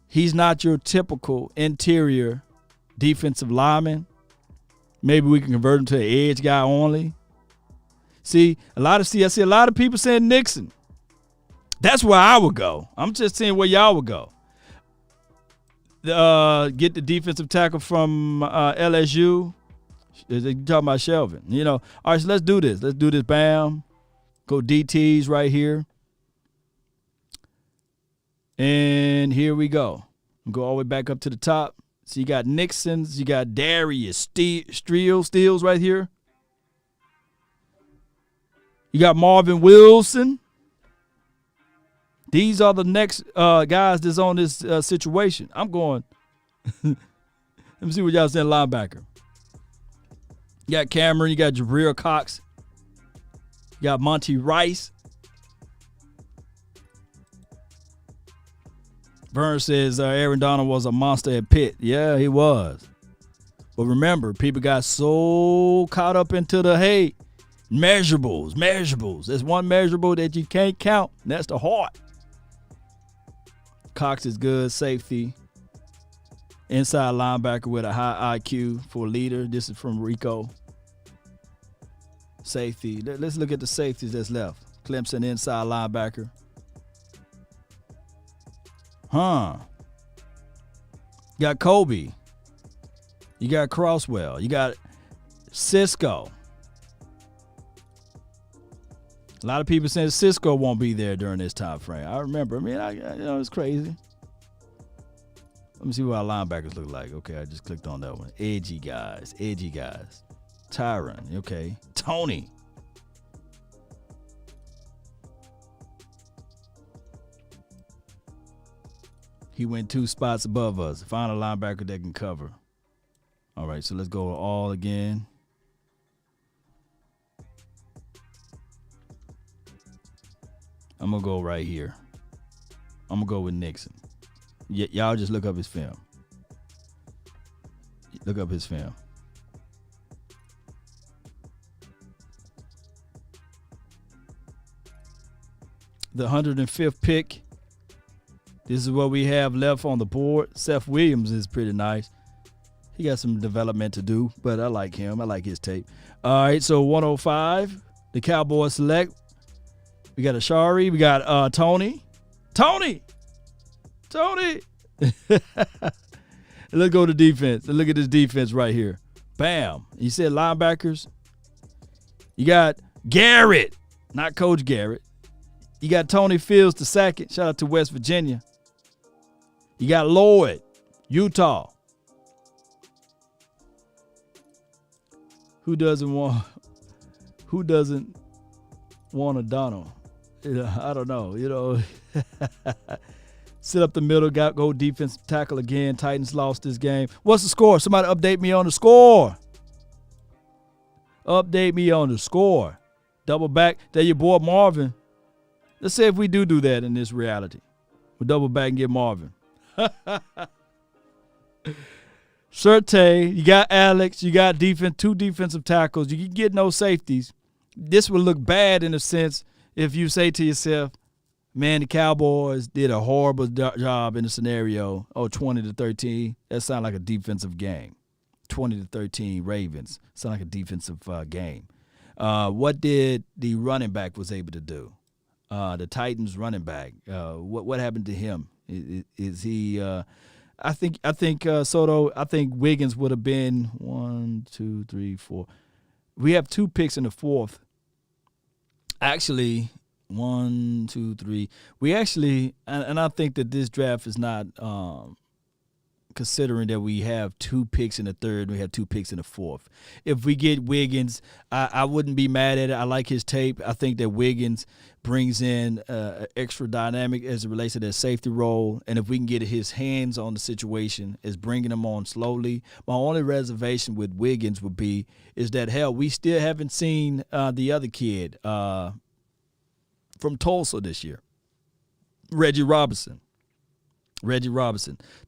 he's not your typical interior defensive lineman. Maybe we can convert him to an edge guy only. I see a lot of people saying Nixon. That's where I would go. I'm just saying where y'all would go. Get the defensive tackle from LSU. They're talking about Shelvin. All right, so let's do this. Bam. Go DTs right here. And here we go. Go all the way back up to the top. So you got Nixon's. You got Darius Steels right here. You got Marvin Wilson. These are the next guys that's on this situation. I'm going. Let me see what y'all saying. Linebacker. You got Cameron. You got Jabril Cox. You got Monty Rice. Vern says Aaron Donald was a monster at Pitt. Yeah, he was. But remember, people got so caught up into the, hey, measurables. There's one measurable that you can't count, and that's the heart. Cox is good, safety. Inside linebacker with a high IQ for a leader. This is from Rico. Safety. Let's look at the safeties that's left. Clemson inside linebacker. You got Kobe. You got Crosswell. You got Cisco. A lot of people saying Cisco won't be there during this time frame. I remember. It's crazy. Let me see what our linebackers look like. Okay, I just clicked on that one. Edgy guys. Tyron. Okay. Tony. He went 2 spots above us. Find a linebacker that can cover. All right, so let's go all again. I'm going to go right here. I'm going to go with Nixon. Y'all just look up his film. Look up his film. The 105th pick. This is what we have left on the board. Seth Williams is pretty nice. He got some development to do, but I like him. I like his tape. All right, so 105, the Cowboys select. We got Ashari. We got Tony. Let's go to defense. Look at this defense right here. Bam. You said linebackers. You got Garrett, not Coach Garrett. You got Tony Fields the second. Shout out to West Virginia. You got Lloyd, Utah. Who doesn't want a Donald? I don't know. Sit up the middle, go defense tackle again. Titans lost this game. What's the score? Somebody update me on the score. Double back. There your boy Marvin. Let's say if we do that in this reality. We'll double back and get Marvin. Surte, you got Alex, you got two defensive tackles. You can get no safeties. This would look bad in a sense if you say to yourself, man, the Cowboys did a horrible job in the scenario. 20-13. That sounds like a defensive game. 20-13 Ravens. Sound like a defensive game. What did the running back was able to do? The Titans running back. What happened to him? Is he? I think Soto. I think Wiggins would have been 1, 2, 3, 4. We have 2 picks in the 4th. Actually, 1, 2, 3. We actually, and I think that this draft is not considering that we have 2 picks in the 3rd and we have 2 picks in the 4th. If we get Wiggins, I wouldn't be mad at it. I like his tape. I think that Wiggins brings in extra dynamic as it relates to that safety role. And if we can get his hands on the situation, is bringing him on slowly. My only reservation with Wiggins would be is that, hell, we still haven't seen the other kid from Tulsa this year, Reggie Robinson.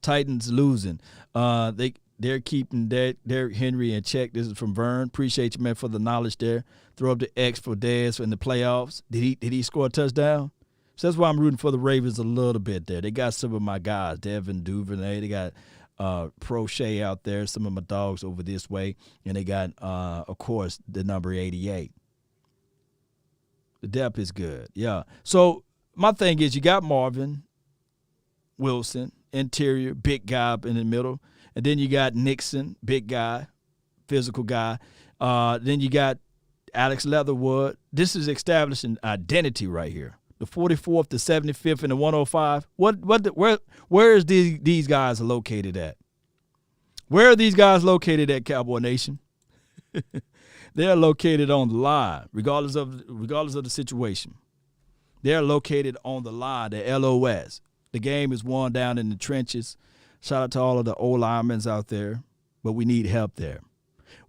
Titans losing. They're keeping Derrick Henry in check. This is from Vern. Appreciate you, man, for the knowledge there. Throw up the X for Dez in the playoffs. Did he score a touchdown? So that's why I'm rooting for the Ravens a little bit there. They got some of my guys, Devin Duvernay. They got Prochet out there, some of my dogs over this way. And they got, of course, the number 88. The depth is good, yeah. So my thing is you got Marvin Wilson, interior, big guy in the middle. And then you got Nixon, big guy, physical guy. Then you got Alex Leatherwood. This is establishing identity right here. The 44th, the 75th, and the 105. Where is these guys located at? Where are these guys located at, Cowboy Nation? They're located on the line, regardless of the situation. They're located on the line, the LOS. The game is won down in the trenches. Shout out to all of the old linemen out there, but we need help there.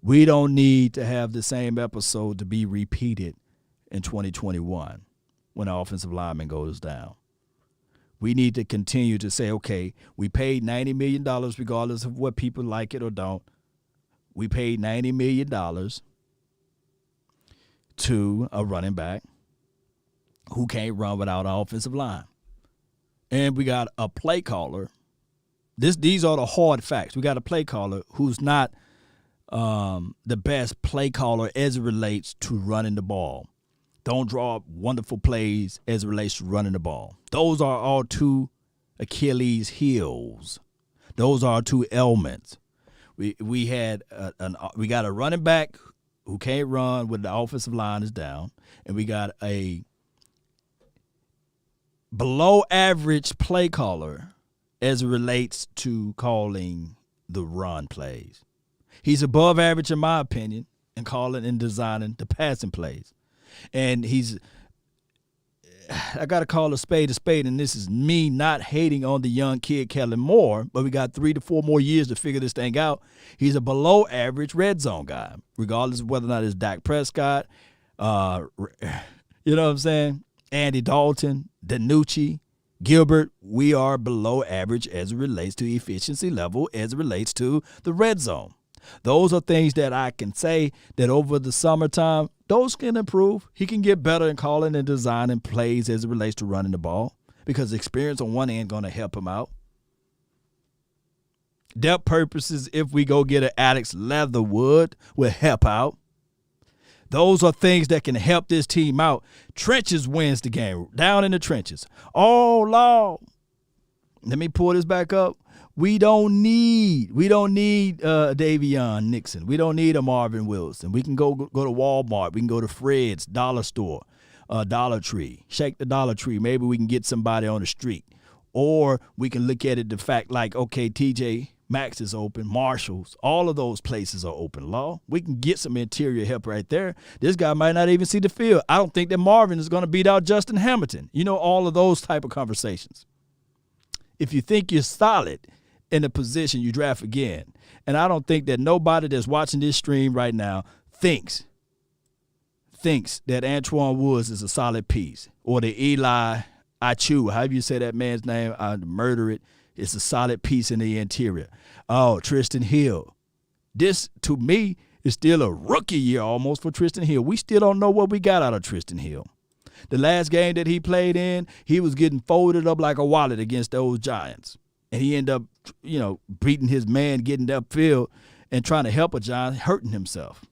We don't need to have the same episode to be repeated in 2021 when the offensive lineman goes down. We need to continue to say, okay, we paid $90 million regardless of what people like it or don't. We paid $90 million to a running back who can't run without an offensive line. And we got a play caller. These are the hard facts. We got a play caller who's not the best play caller as it relates to running the ball. Don't draw up wonderful plays as it relates to running the ball. Those are our 2 Achilles heels. Those are our 2 elements. We got a running back who can't run when the offensive line is down, and we got a below average play caller as it relates to calling the run plays. He's above average, in my opinion, in calling and designing the passing plays. And I got to call a spade, and this is me not hating on the young kid, Kellen Moore, but we got 3 to 4 more years to figure this thing out. He's a below average red zone guy, regardless of whether or not it's Dak Prescott, you know what I'm saying? Andy Dalton, Danucci, Gilbert, we are below average as it relates to efficiency level, as it relates to the red zone. Those are things that I can say that over the summertime, those can improve. He can get better in calling and designing plays as it relates to running the ball because experience on one end going to help him out. Depth purposes, if we go get an Alex Leatherwood, will help out. Those are things that can help this team out. Trenches wins the game. Down in the trenches. Oh, Lord. Let me pull this back up. We don't need Davion Nixon. We don't need a Marvin Wilson. We can go to Walmart. We can go to Fred's Dollar Store, Dollar Tree. Shake the Dollar Tree. Maybe we can get somebody on the street. Or we can look at it the fact like, okay, TJ Maxx is open, Marshall's, all of those places are open. Law, we can get some interior help right there. This guy might not even see the field. I don't think that Marvin is going to beat out Justin Hamilton. You know, all of those type of conversations. If you think you're solid in a position, you draft again. And I don't think that nobody that's watching this stream right now thinks that Antoine Woods is a solid piece or the Eli Achu, however you say that man's name, I murder it. It's a solid piece in the interior. Oh, Tristan Hill. This, to me, is still a rookie year almost for Tristan Hill. We still don't know what we got out of Tristan Hill. The last game that he played in, he was getting folded up like a wallet against those Giants. And he ended up, beating his man, getting upfield, and trying to help a Giant, hurting himself.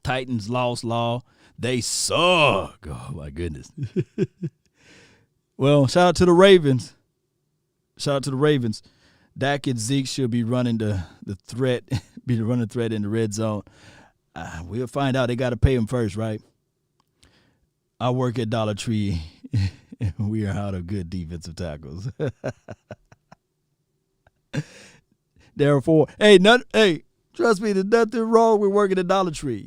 Titans lost Law. They suck. Oh, my goodness. Well, shout out to the Ravens. Dak and Zeke should be running the threat, threat in the red zone. We'll find out. They got to pay him first, right? I work at Dollar Tree, and we are out of good defensive tackles. Therefore, trust me, there's nothing wrong with working at Dollar Tree,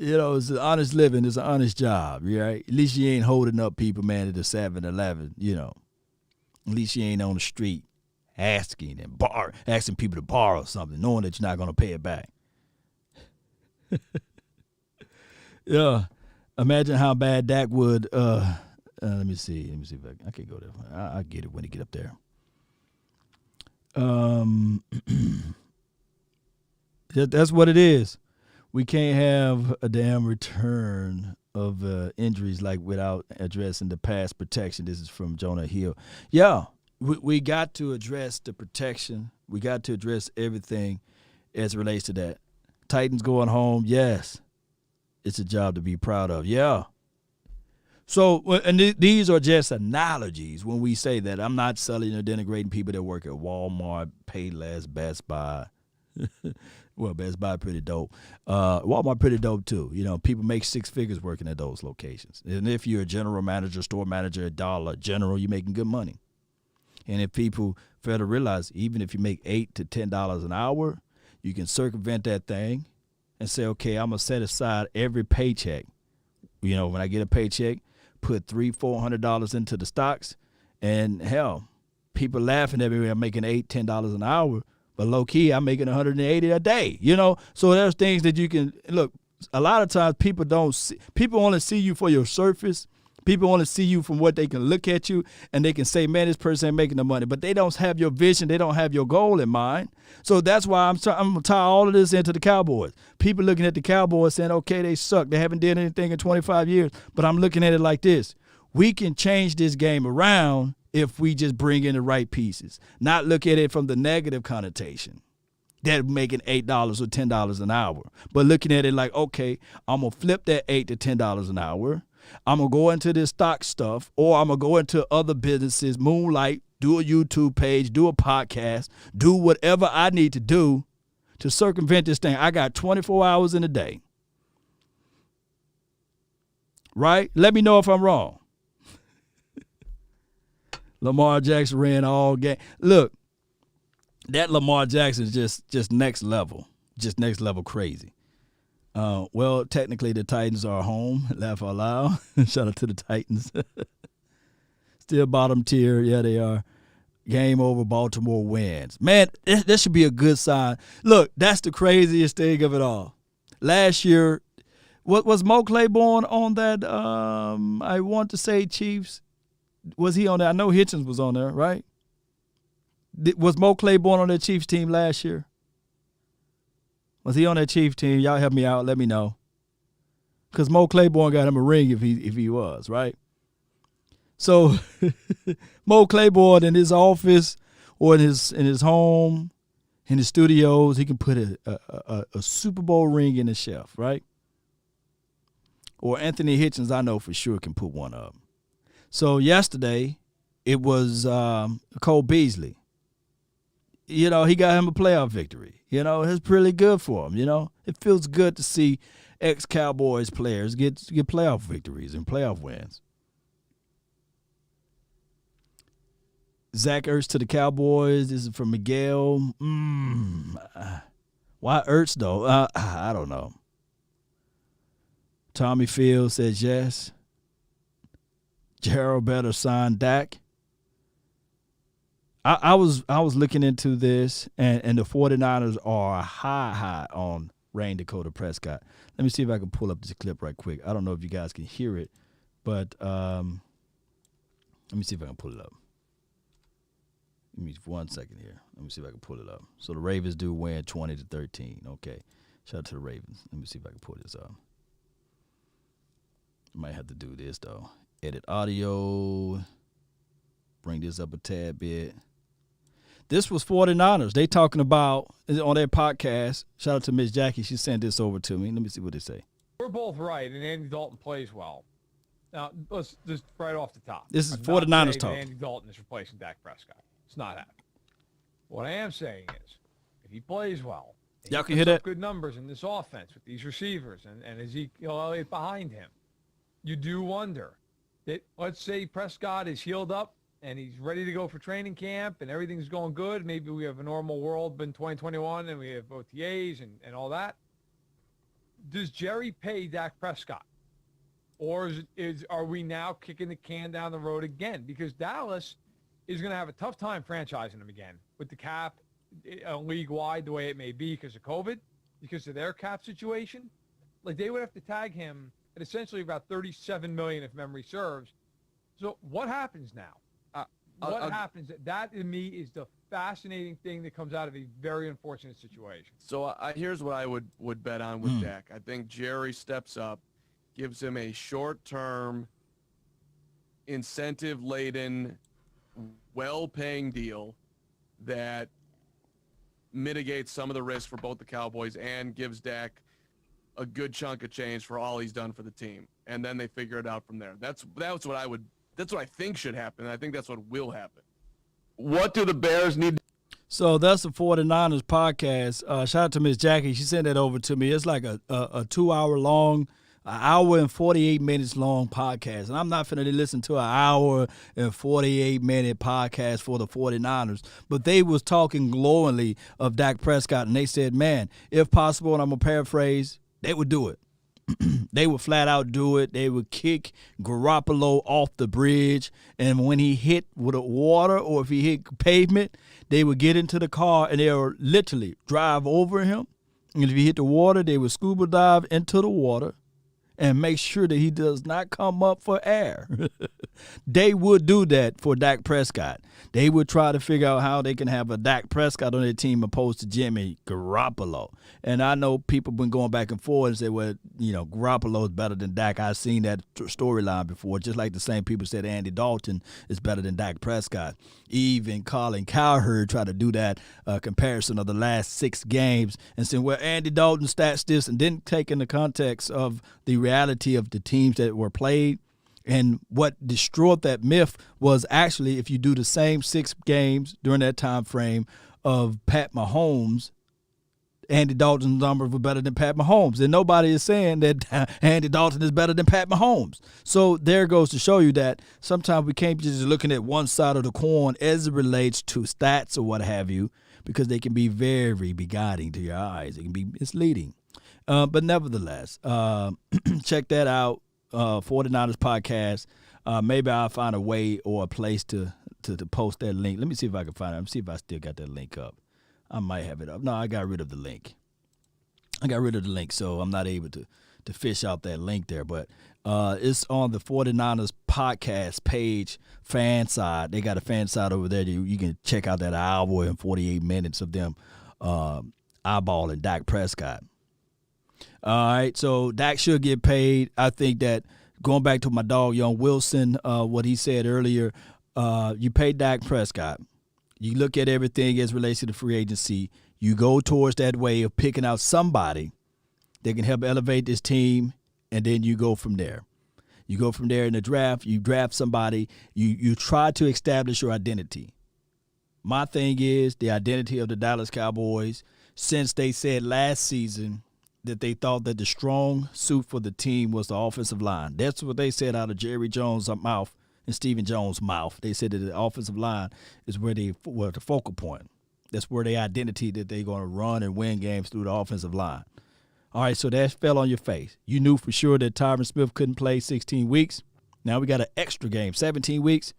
it's an honest living. It's an honest job, right? At least you ain't holding up people, man, at the 7-Eleven, At least you ain't on the street asking people to borrow something, knowing that you're not going to pay it back. Yeah. Imagine how bad Dak would. Let me see if I can go there. I'll get it when he get up there. That's what it is. We can't have a damn return of injuries without addressing the pass protection. This is from Jonah Hill. Yeah, we got to address the protection. We got to address everything as it relates to that. Titans going home, yes. It's a job to be proud of, yeah. So, and these are just analogies when we say that. I'm not selling or denigrating people that work at Walmart, Payless, Best Buy. Well, Best Buy pretty dope. Walmart pretty dope too. People make six figures working at those locations. And if you're a general manager, store manager at Dollar General, you're making good money. And if people fail to realize, even if you make $8 to $10 an hour, you can circumvent that thing and say, okay, I'm going to set aside every paycheck. When I get a paycheck, put $300-$400 into the stocks, and hell, people laughing at me when I'm making $8, $10 an hour, but low key I'm making $180 a day. So there's things that you can look. A lot of times people only see you for your surface. People only see you from what they can look at you, and they can say, man, this person ain't making the money. But they don't have your vision. They don't have your goal in mind. So that's why I'm going to tie all of this into the Cowboys. People looking at the Cowboys saying, okay, they suck. They haven't done anything in 25 years. But I'm looking at it like this. We can change this game around if we just bring in the right pieces, not look at it from the negative connotation. They're making $8 or $10 an hour. But looking at it like, okay, I'm going to flip that $8 to $10 an hour. I'm going to go into this stock stuff, or I'm going to go into other businesses, moonlight, do a YouTube page, do a podcast, do whatever I need to do to circumvent this thing. I got 24 hours in a day. Right? Let me know if I'm wrong. Lamar Jackson ran all game. Look, that Lamar Jackson is just next level. Just next level crazy. Well, technically the Titans are home. Laugh out loud. Shout out to the Titans. Still bottom tier. Yeah, they are. Game over. Baltimore wins. Man, that should be a good sign. Look, that's the craziest thing of it all. Last year, what was Mo Claiborne on that? I want to say Chiefs. Was he on there? I know Hitchens was on there, right? Was Mo Claiborne on that Chiefs team last year? Was he on that Chiefs team? Y'all help me out. Let me know. Because Mo Claiborne got him a ring if he was, right? So Mo Claiborne in his office or in his home, in his studios, he can put a Super Bowl ring in the shelf, right? Or Anthony Hitchens, I know for sure, can put one up. So yesterday, it was Cole Beasley. He got him a playoff victory. It's pretty good for him. It feels good to see ex-Cowboys players get playoff victories and playoff wins. Zach Ertz to the Cowboys. This is from Miguel. Why Ertz, though? I don't know. Tommy Field says yes. Gerald better sign Dak. I was looking into this, and the 49ers are high on Rain Dakota Prescott. Let me see if I can pull up this clip right quick. I don't know if you guys can hear it, but let me see if I can pull it up. Give me 1 second here. Let me see if I can pull it up. So the Ravens do win 20-13. Okay. Shout out to the Ravens. Let me see if I can pull this up. Might have to do this, though. Edit audio. Bring this up a tad bit. This was 49ers. They talking about, on their podcast, shout out to Miss Jackie. She sent this over to me. Let me see what they say. We're both right, and Andy Dalton plays well. Now, let's just right off the top. This is I'm 49ers not saying talk. Andy Dalton is replacing Dak Prescott. It's not happening. What I am saying is, if he plays well, and Y'all he can hear puts up that? good numbers in this offense with these receivers and Ezekiel Elliott behind him, you do wonder that, let's say Prescott is healed up and he's ready to go for training camp and everything's going good. Maybe we have a normal world in 2021 and we have OTAs and all that. Does Jerry pay Dak Prescott? Or are we now kicking the can down the road again? Because Dallas is going to have a tough time franchising him again with the cap league-wide the way it may be because of COVID, because of their cap situation. Like, they would have to tag him at essentially about $37 million if memory serves. So what happens now? What happens? That, to me, is the fascinating thing that comes out of a very unfortunate situation. So here's what I would bet on with Dak. I think Jerry steps up, gives him a short-term, incentive-laden, well-paying deal that mitigates some of the risk for both the Cowboys and gives Dak a good chunk of change for all he's done for the team. And then they figure it out from there. That's what I think should happen. And I think that's what will happen. What do the Bears need? So that's the 49ers podcast. Shout out to Miss Jackie. She sent that over to me. It's like a 2-hour long, an hour and 48 minutes long podcast. And I'm not finna listen to an hour and 48 minute podcast for the 49ers. But they was talking glowingly of Dak Prescott. And they said, man, if possible, and I'm going to paraphrase, they would do it. They would flat out do it. They would kick Garoppolo off the bridge. And when he hit with the water or if he hit pavement, they would get into the car and they would literally drive over him. And if he hit the water, they would scuba dive into the water and make sure that he does not come up for air. They would do that for Dak Prescott. They would try to figure out how they can have a Dak Prescott on their team opposed to Jimmy Garoppolo. And I know people been going back and forth and say, well, Garoppolo is better than Dak. I've seen that storyline before, just like the same people said Andy Dalton is better than Dak Prescott. Even Colin Cowherd tried to do that comparison of the last 6 games and saying, well, Andy Dalton stats this, and didn't take in the context of the reality of the teams that were played. And what destroyed that myth was actually if you do the same 6 games during that time frame of Pat Mahomes, Andy Dalton's numbers were better than Pat Mahomes. And nobody is saying that Andy Dalton is better than Pat Mahomes. So there goes to show you that sometimes we can't just looking at one side of the coin as it relates to stats or what have you, because they can be very beguiling to your eyes. It can be misleading. But nevertheless, check that out. 49ers podcast. Maybe I'll find a way or a place to post that link. Let me see if I can find it. Let me see if I still got that link up. I might have it up. No, I got rid of the link. So I'm not able to fish out that link there. But it's on the 49ers podcast page, fan side. They got a fan side over there. You can check out that hour and 48 minutes of them eyeballing Dak Prescott. All right, so Dak should get paid. I think that going back to my dog, Young Wilson, what he said earlier, you pay Dak Prescott. You look at everything as relates to the free agency. You go towards that way of picking out somebody that can help elevate this team, and then you go from there. You go from there in the draft. You draft somebody. You try to establish your identity. My thing is the identity of the Dallas Cowboys, since they said last season that they thought that the strong suit for the team was the offensive line. That's what they said out of Jerry Jones' mouth and Stephen Jones' mouth. They said that the offensive line is where they were the focal point. That's where their identity that they're going to run and win games through the offensive line. All right, so that fell on your face. You knew for sure that Tyron Smith couldn't play 16 weeks. Now we got an extra game, 17 weeks.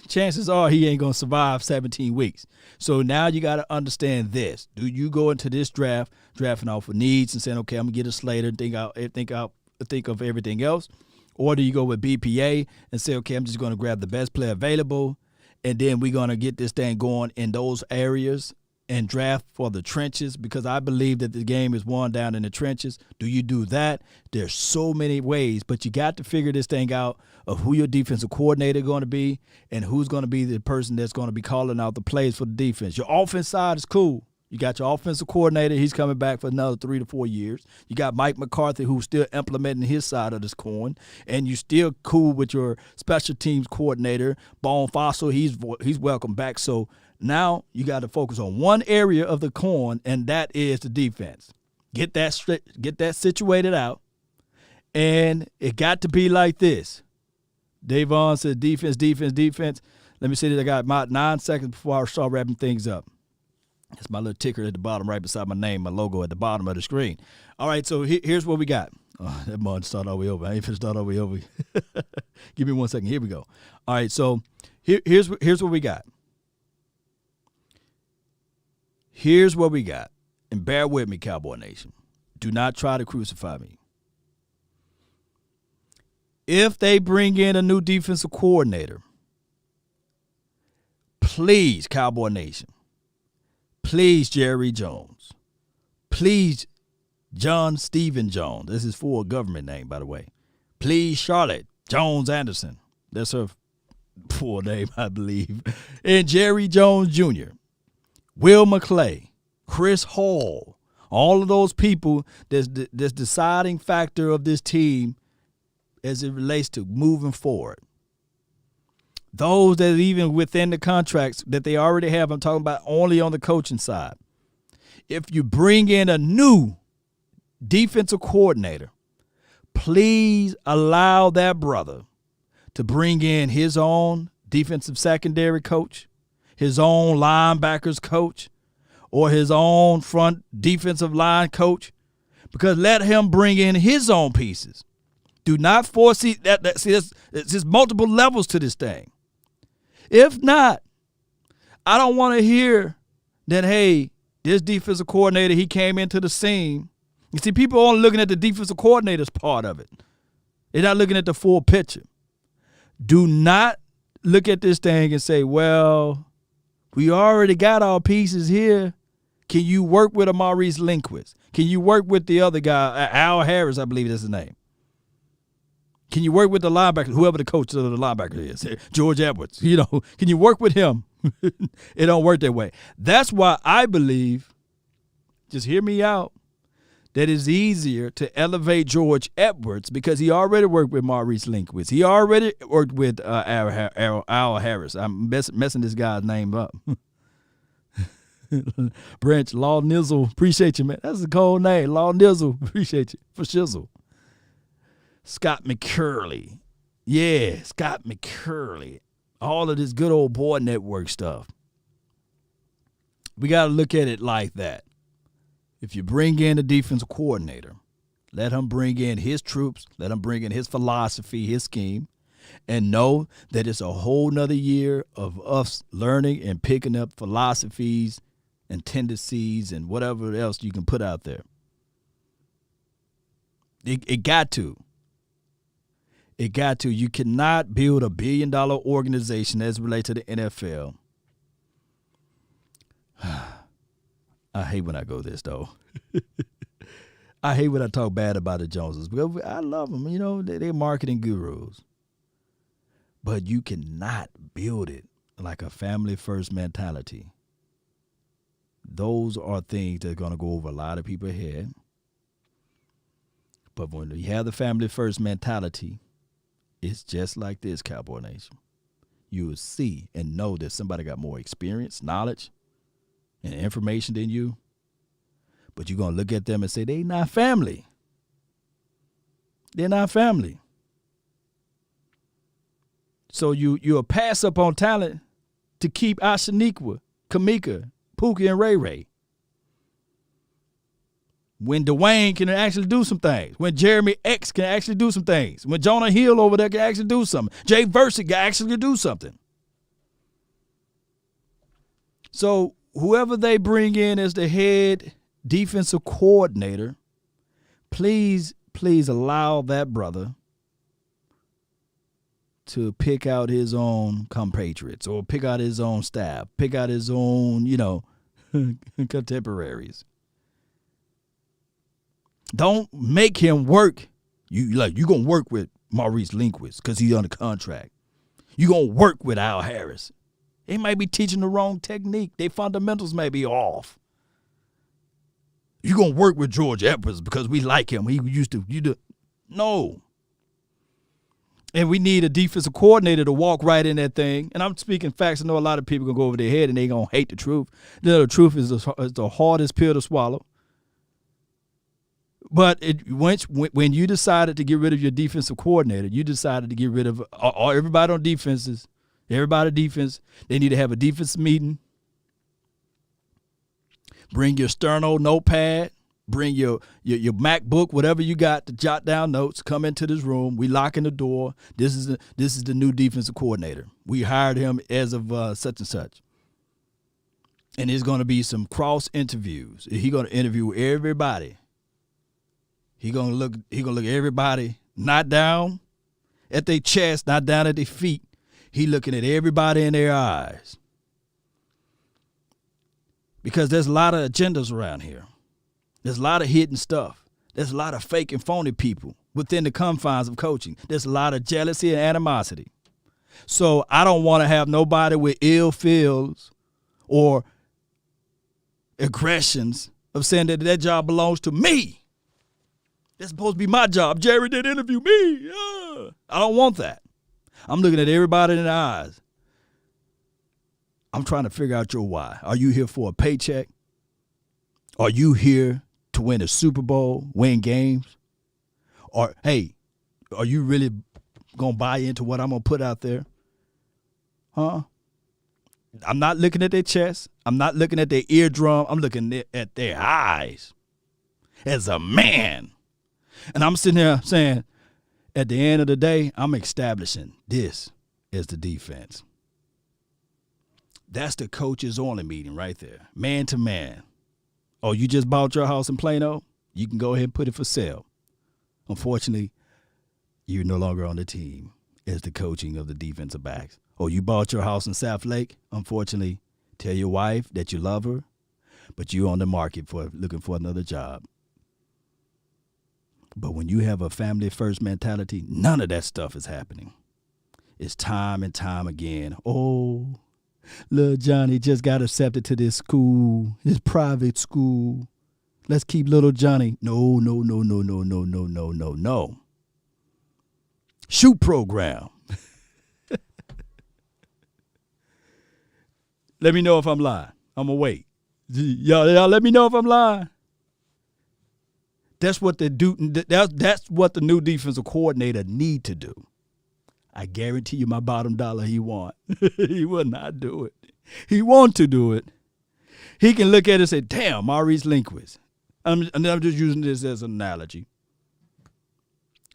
Chances are he ain't going to survive 17 weeks. So now you got to understand this. Do you go into this draft, drafting off of needs and saying, okay, I'm going to get a Slater and think of everything else? Or do you go with BPA and say, okay, I'm just going to grab the best player available and then we're going to get this thing going in those areas and draft for the trenches, because I believe that the game is won down in the trenches. Do you do that? There's so many ways, but you got to figure this thing out of who your defensive coordinator is going to be and who's going to be the person that's going to be calling out the plays for the defense. Your offense side is cool. You got your offensive coordinator. He's coming back for another 3 to 4 years. You got Mike McCarthy, who's still implementing his side of this coin. And you still cool with your special teams coordinator, Bone Fossil. He's welcome back. So now you got to focus on one area of the coin, and that is the defense. Get that situated out. And it got to be like this. Davon said defense, defense, defense. Let me see that I got about 9 seconds before I start wrapping things up. It's my little ticker at the bottom right beside my name, my logo at the bottom of the screen. All right, so here's what we got. Oh, that mud started all the way over. I ain't finna start all the way over. Give me 1 second. Here we go. All right, so here's what we got. Here's what we got. And bear with me, Cowboy Nation. Do not try to crucify me. If they bring in a new defensive coordinator, please, Cowboy Nation, please, Jerry Jones, please, John Stephen Jones. This is for a government name, by the way. Please, Charlotte Jones Anderson. That's her full name, I believe. And Jerry Jones Jr., Will McClay, Chris Hall, all of those people that's deciding factor of this team as it relates to moving forward. Those that are even within the contracts that they already have, I'm talking about only on the coaching side. If you bring in a new defensive coordinator, please allow that brother to bring in his own defensive secondary coach, his own linebackers coach, or his own front defensive line coach, because let him bring in his own pieces. Do not foresee that. See, there's multiple levels to this thing. If not, I don't want to hear that, hey, this defensive coordinator, he came into the scene. You see, people are only looking at the defensive coordinator's part of it. They're not looking at the full picture. Do not look at this thing and say, well, we already got our pieces here. Can you work with Maurice Linguist? Can you work with the other guy, Al Harris, I believe that's his name? Can you work with the linebacker, whoever the coach of the linebacker is, George Edwards? You know, can you work with him? It don't work that way. That's why I believe, just hear me out, that it's easier to elevate George Edwards because he already worked with Maurice Linguist. He already worked with Al Harris. I'm messing this guy's name up. Branch Law Nizzle, appreciate you, man. That's a cold name, Law Nizzle. Appreciate you for shizzle. Scott McCurley. Yeah, Scott McCurley. All of this good old boy network stuff. We got to look at it like that. If you bring in a defensive coordinator, let him bring in his troops, let him bring in his philosophy, his scheme, and know that it's a whole nother year of us learning and picking up philosophies and tendencies and whatever else you can put out there. It got to. It got to. You cannot build a $1 billion organization as it relates to the NFL. I hate when I go this, though. I hate when I talk bad about the Joneses. Because I love them. You know, they're marketing gurus. But you cannot build it like a family-first mentality. Those are things that are going to go over a lot of people's head. But when you have the family-first mentality, it's just like this, Cowboy Nation. You will see and know that somebody got more experience, knowledge, and information than you. But you're going to look at them and say, they're not family. They're not family. So you'll pass up on talent to keep Ashaniqua, Kamika, Pookie, and Ray Ray. When Dwayne can actually do some things. When Jeremy X can actually do some things. When Jonah Hill over there can actually do something. Jay Versick can actually do something. So whoever they bring in as the head defensive coordinator, please allow that brother to pick out his own compatriots or pick out his own staff, pick out his own, contemporaries. Don't make him work. You going to work with Maurice Linguist because he's under contract. You going to work with Al Harris. They might be teaching the wrong technique. Their fundamentals may be off. You going to work with George Edwards because we like him. He used to. No. And we need a defensive coordinator to walk right in that thing. And I'm speaking facts. I know a lot of people going to go over their head and they going to hate the truth. The truth is the hardest pill to swallow. But when you decided to get rid of your defensive coordinator, you decided to get rid of everybody on defenses. Everybody defense, they need to have a defense meeting. Bring your sterno notepad. Bring your MacBook, whatever you got to jot down notes. Come into this room. We locking the door. This is the new defensive coordinator. We hired him as of such and such. And there's going to be some cross interviews. He's going to interview everybody. He's going to look everybody not down at their chest, not down at their feet. He looking at everybody in their eyes. Because there's a lot of agendas around here. There's a lot of hidden stuff. There's a lot of fake and phony people within the confines of coaching. There's a lot of jealousy and animosity. So I don't want to have nobody with ill feels or aggressions of saying that job belongs to me. That's supposed to be my job. Jerry did interview me. Yeah. I don't want that. I'm looking at everybody in the eyes. I'm trying to figure out your why. Are you here for a paycheck? Are you here to win a Super Bowl, win games? Or, hey, are you really going to buy into what I'm going to put out there? Huh? I'm not looking at their chest. I'm not looking at their eardrum. I'm looking at their eyes as a man. And I'm sitting there saying, at the end of the day, I'm establishing this as the defense. That's the coaches only meeting right there, man to man. Oh, you just bought your house in Plano? You can go ahead and put it for sale. Unfortunately, you're no longer on the team as the coaching of the defensive backs. Oh, you bought your house in South Lake? Unfortunately, tell your wife that you love her, but you're on the market for looking for another job. But when you have a family first mentality, none of that stuff is happening. It's time and time again. Oh, little Johnny just got accepted to this school, this private school. Let's keep little Johnny. No. Shoot program. Let me know if I'm lying. I'm going to wait. Y'all let me know if I'm lying. That's what that's what the new defensive coordinator need to do. I guarantee you my bottom dollar he won't. He will not do it. He want to do it. He can look at it and say, damn, Maurice Linguist. I'm just using this as an analogy.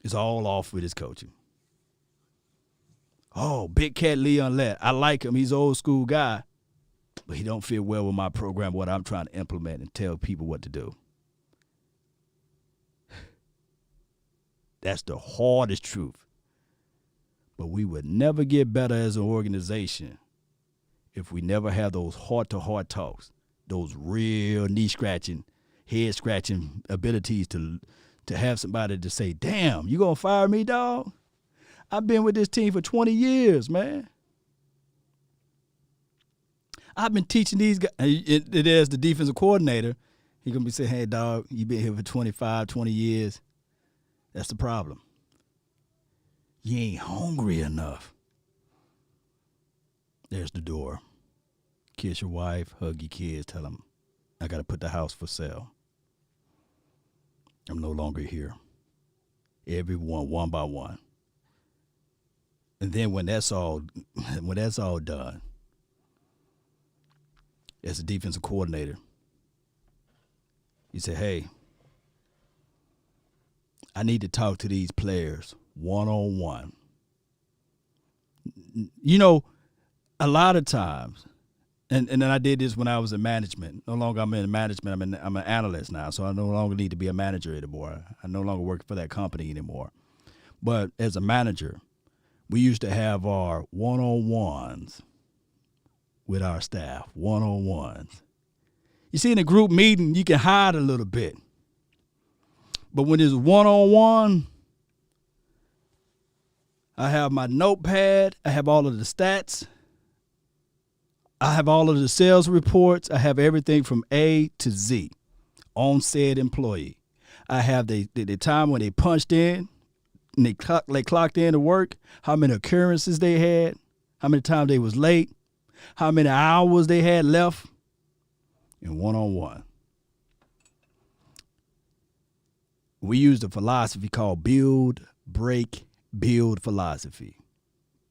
It's all off with his coaching. Oh, Big Cat Leon Lett. I like him. He's an old school guy. But he don't fit well with my program, what I'm trying to implement and tell people what to do. That's the hardest truth. But we would never get better as an organization if we never have those heart-to-heart talks, those real knee-scratching, head-scratching abilities to have somebody to say, damn, you going to fire me, dog? I've been with this team for 20 years, man. I've been teaching these guys. It is the defensive coordinator. He's going to be saying, hey, dog, you've been here for 25, 20 years. That's the problem. You ain't hungry enough. There's the door. Kiss your wife, hug your kids, tell them, I got to put the house for sale. I'm no longer here. Everyone, one by one. And then when that's all done, as a defensive coordinator, you say, hey, I need to talk to these players one-on-one. You know, a lot of times, and then I did this when I was in management. No longer I'm in management. I'm an analyst now, so I no longer need to be a manager anymore. I no longer work for that company anymore. But as a manager, we used to have our one-on-ones with our staff, one-on-ones. You see, in a group meeting, you can hide a little bit. But when it's one-on-one, I have my notepad. I have all of the stats. I have all of the sales reports. I have everything from A to Z on said employee. I have the time when they punched in and they clocked in to work, how many occurrences they had, how many times they was late, how many hours they had left, and one-on-one. We used a philosophy called build, break, build philosophy,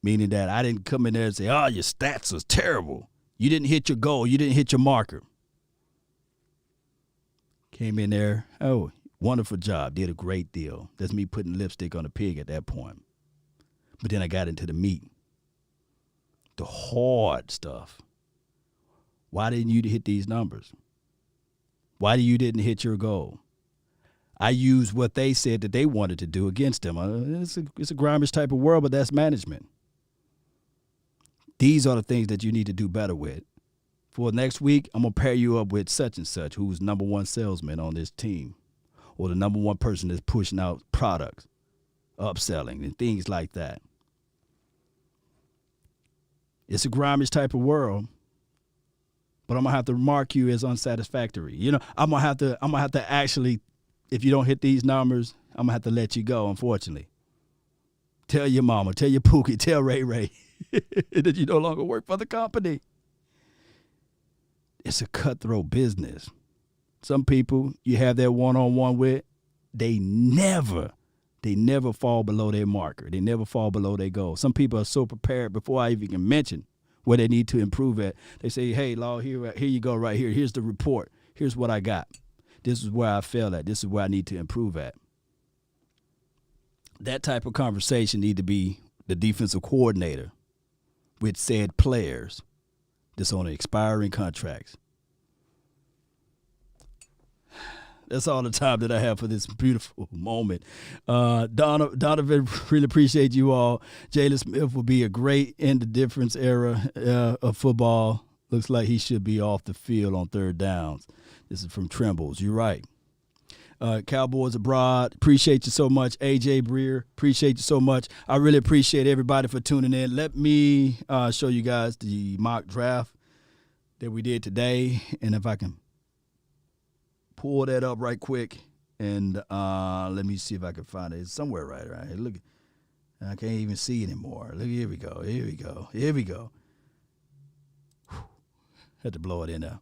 meaning that I didn't come in there and say, oh, your stats was terrible. You didn't hit your goal. You didn't hit your marker. Came in there, oh, wonderful job, did a great deal. That's me putting lipstick on a pig at that point. But then I got into the meat, the hard stuff. Why didn't you hit these numbers? Why you didn't hit your goal? I used what they said that they wanted to do against them. It's a grimish type of world, but that's management. These are the things that you need to do better with. For next week, I'm going to pair you up with such and such, who's number one salesman on this team, or the number one person that's pushing out products, upselling, and things like that. It's a grimish type of world, but I'm going to have to mark you as unsatisfactory. You know, I'm going to have to actually, if you don't hit these numbers, I'm going to have to let you go, unfortunately. Tell your mama, tell your Pookie, tell Ray Ray that you no longer work for the company. It's a cutthroat business. Some people you have that one-on-one with, they never fall below their marker. They never fall below their goal. Some people are so prepared before I even can mention where they need to improve at. They say, hey, Law, here you go right here. Here's the report. Here's what I got. This is where I failed at. This is where I need to improve at. That type of conversation need to be the defensive coordinator with said players that's on expiring contracts. That's all the time that I have for this beautiful moment. Donovan, really appreciate you all. Jalen Smith will be a great in the difference era of football. Looks like he should be off the field on third downs. This is from Trembles. You're right. Cowboys Abroad, appreciate you so much. AJ Breer, appreciate you so much. I really appreciate everybody for tuning in. Let me show you guys the mock draft that we did today. And if I can pull that up right quick, and let me see if I can find it. It's somewhere right here. Look, I can't even see anymore. Look, here we go. Whew. Had to blow it in there.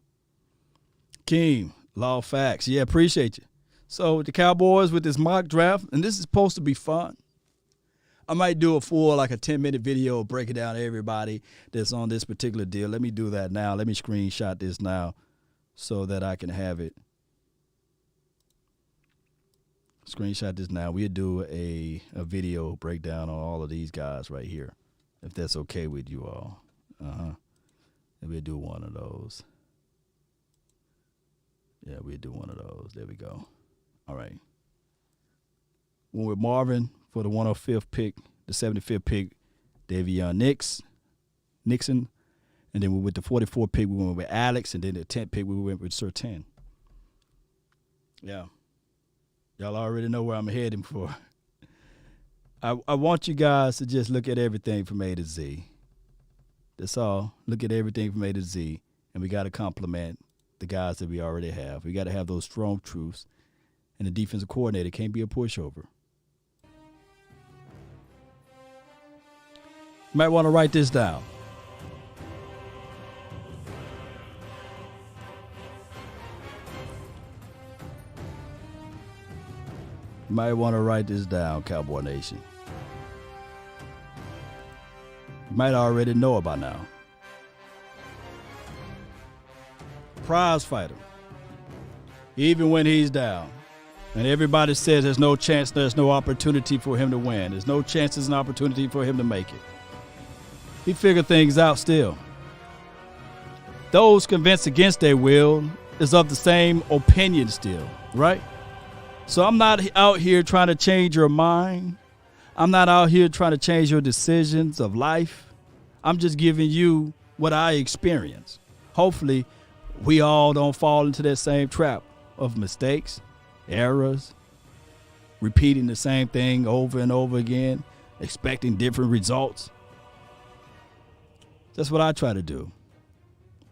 Keem, Law Facts. Yeah, appreciate you. So the Cowboys with this mock draft, and this is supposed to be fun. I might do a full, like a 10-minute video breaking down everybody that's on this particular deal. Let me do that now. Let me screenshot this now so that I can have it. Screenshot this now. We'll do a video breakdown on all of these guys right here, if that's okay with you all. We'll do one of those. Yeah, we'll do one of those. There we go. All right. Went with Marvin for the 105th pick, the 75th pick, Davion Nixon. And then with the 44th pick, we went with Alex. And then the 10th pick, we went with Surtain. Yeah. Y'all already know where I'm heading for. I want you guys to just look at everything from A to Z. That's all. Look at everything from A to Z. And we got to compliment the guys that we already have. We got to have those strong truths. And the defensive coordinator can't be a pushover. You might want to write this down. You might want to write this down, Cowboy Nation. You might already know it by now. Prize fighter. Even when he's down. And everybody says there's no chance, there's no opportunity for him to win. There's no chance, there's an opportunity for him to make it. He figured things out still. Those convinced against their will is of the same opinion still, right? So I'm not out here trying to change your mind. I'm not out here trying to change your decisions of life. I'm just giving you what I experience. Hopefully, we all don't fall into that same trap of mistakes, errors, repeating the same thing over and over again, expecting different results. That's what I try to do.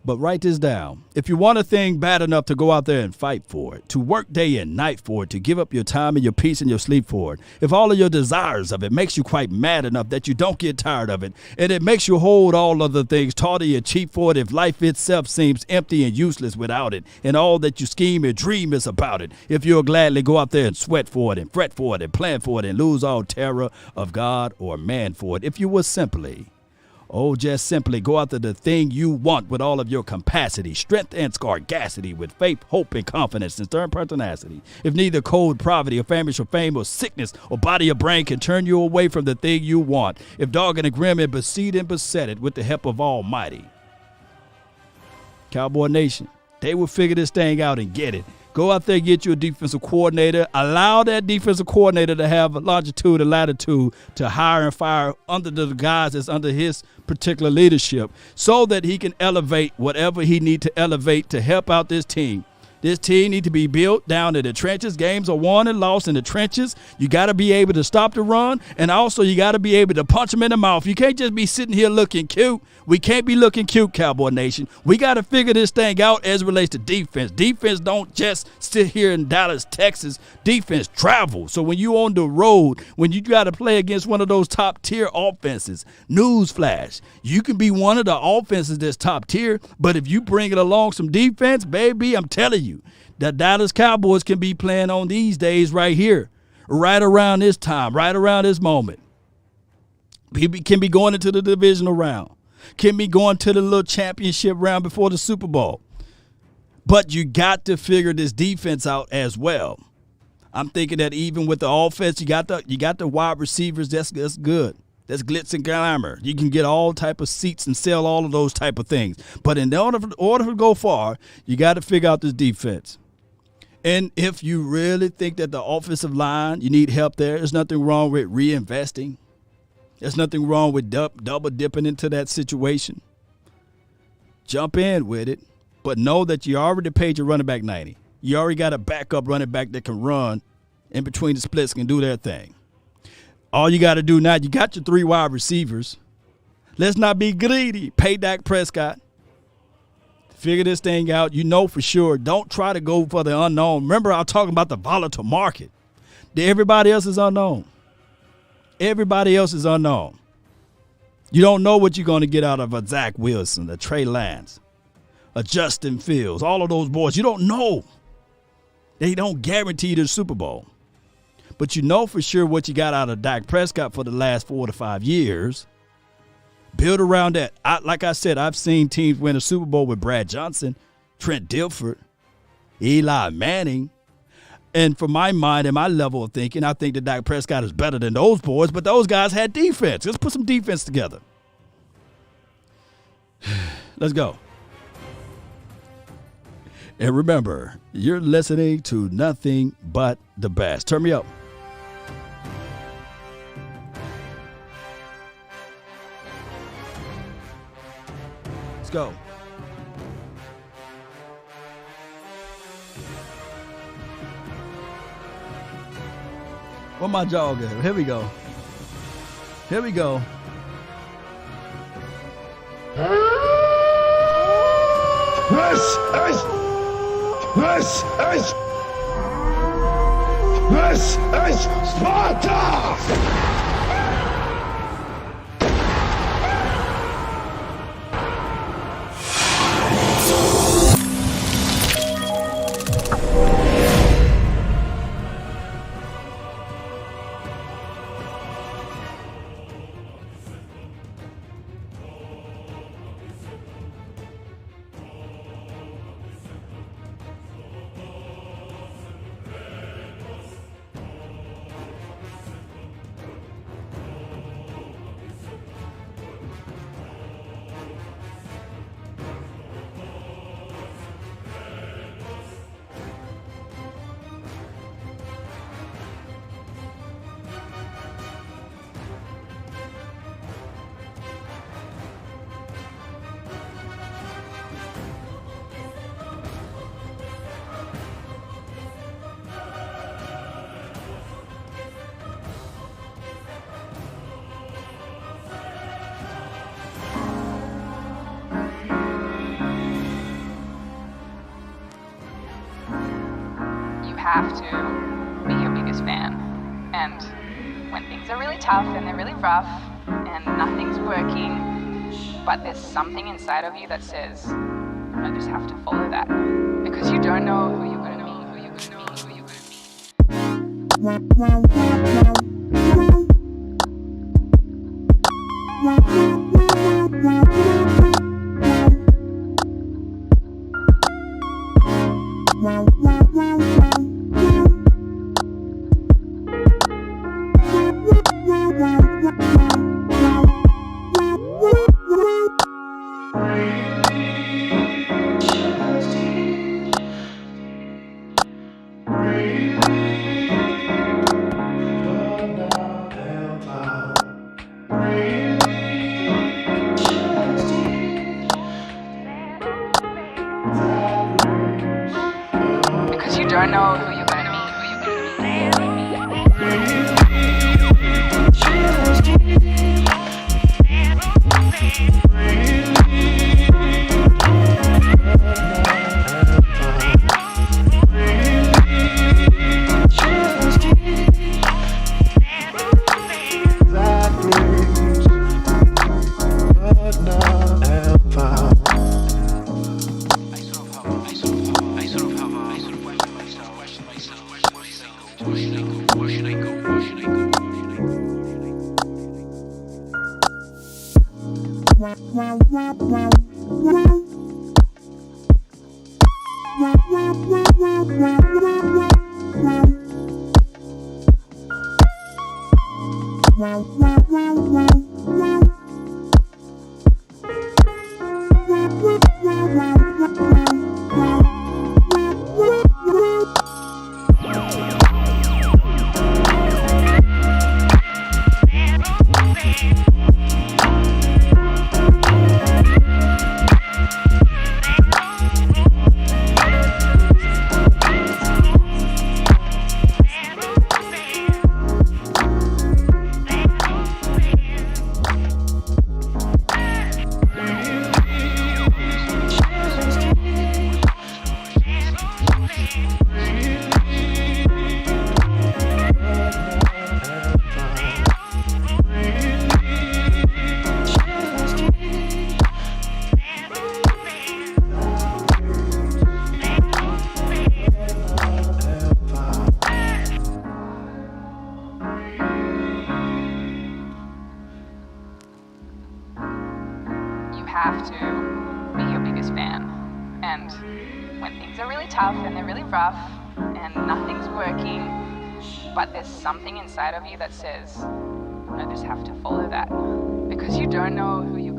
But write this down. If you want a thing bad enough to go out there and fight for it, to work day and night for it, to give up your time and your peace and your sleep for it, if all of your desires of it makes you quite mad enough that you don't get tired of it, and it makes you hold all other things tawdry and cheap for it, if life itself seems empty and useless without it, and all that you scheme and dream is about it, if you'll gladly go out there and sweat for it and fret for it and plan for it and lose all terror of God or man for it, if you will simply just simply go after the thing you want with all of your capacity, strength, and scarcity, with faith, hope, and confidence, and stern pertinacity. If neither cold poverty or famish or fame or sickness or body or brain can turn you away from the thing you want, if dogged and grim and besieged and beset it with the help of Almighty. Cowboy Nation, they will figure this thing out and get it. Go out there and get you a defensive coordinator. Allow that defensive coordinator to have longitude and latitude to hire and fire under the guys that's under his particular leadership so that he can elevate whatever he need to elevate to help out this team. This team need to be built down to the trenches. Games are won and lost in the trenches. You got to be able to stop the run, and also you got to be able to punch them in the mouth. You can't just be sitting here looking cute. We can't be looking cute, Cowboy Nation. We got to figure this thing out as it relates to defense. Defense don't just sit here in Dallas, Texas. Defense travels. So when you on the road, when you got to play against one of those top-tier offenses, newsflash, you can be one of the offenses that's top-tier, but if you bring it along some defense, baby, I'm telling you, the Dallas Cowboys can be playing on these days right here, right around this time, right around this moment. Can be going into the divisional round, can be going to the little championship round before the Super Bowl. But you got to figure this defense out as well. I'm thinking that even with the offense, you got the wide receivers. That's good. That's glitz and glamour. You can get all type of seats and sell all of those type of things. But in order to go far, you got to figure out this defense. And if you really think that the offensive line, you need help there, there's nothing wrong with reinvesting. There's nothing wrong with double dipping into that situation. Jump in with it, but know that you already paid your running back 90. You already got a backup running back that can run in between the splits, can do their thing. All you got to do now, you got your 3 wide receivers. Let's not be greedy. Pay Dak Prescott. Figure this thing out. You know for sure. Don't try to go for the unknown. Remember, I was talking about the volatile market. Everybody else is unknown. Everybody else is unknown. You don't know what you're going to get out of a Zach Wilson, a Trey Lance, a Justin Fields, all of those boys. You don't know. They don't guarantee the Super Bowl. But you know for sure what you got out of Dak Prescott for the last 4 to 5 years. Build around that. Like I said, I've seen teams win a Super Bowl with Brad Johnson, Trent Dilfer, Eli Manning. And for my mind and my level of thinking, I think that Dak Prescott is better than those boys, but those guys had defense. Let's put some defense together. Let's go. And remember, you're listening to nothing but the best. Turn me up. Let's go. Where my jog at? Here we go. Here we go. This is Sparta! have to be your biggest fan. And when things are really tough and they're really rough and nothing's working, but there's something inside of you that says, I just have to follow that. Because you don't know who you're going to meet, who you're going to meet, who you're going Because you don't know who you're going to meet, who you're going have to be your biggest fan. And when things are really tough and they're really rough and nothing's working, but there's something inside of you that says, I just have to follow that. Because you don't know who you're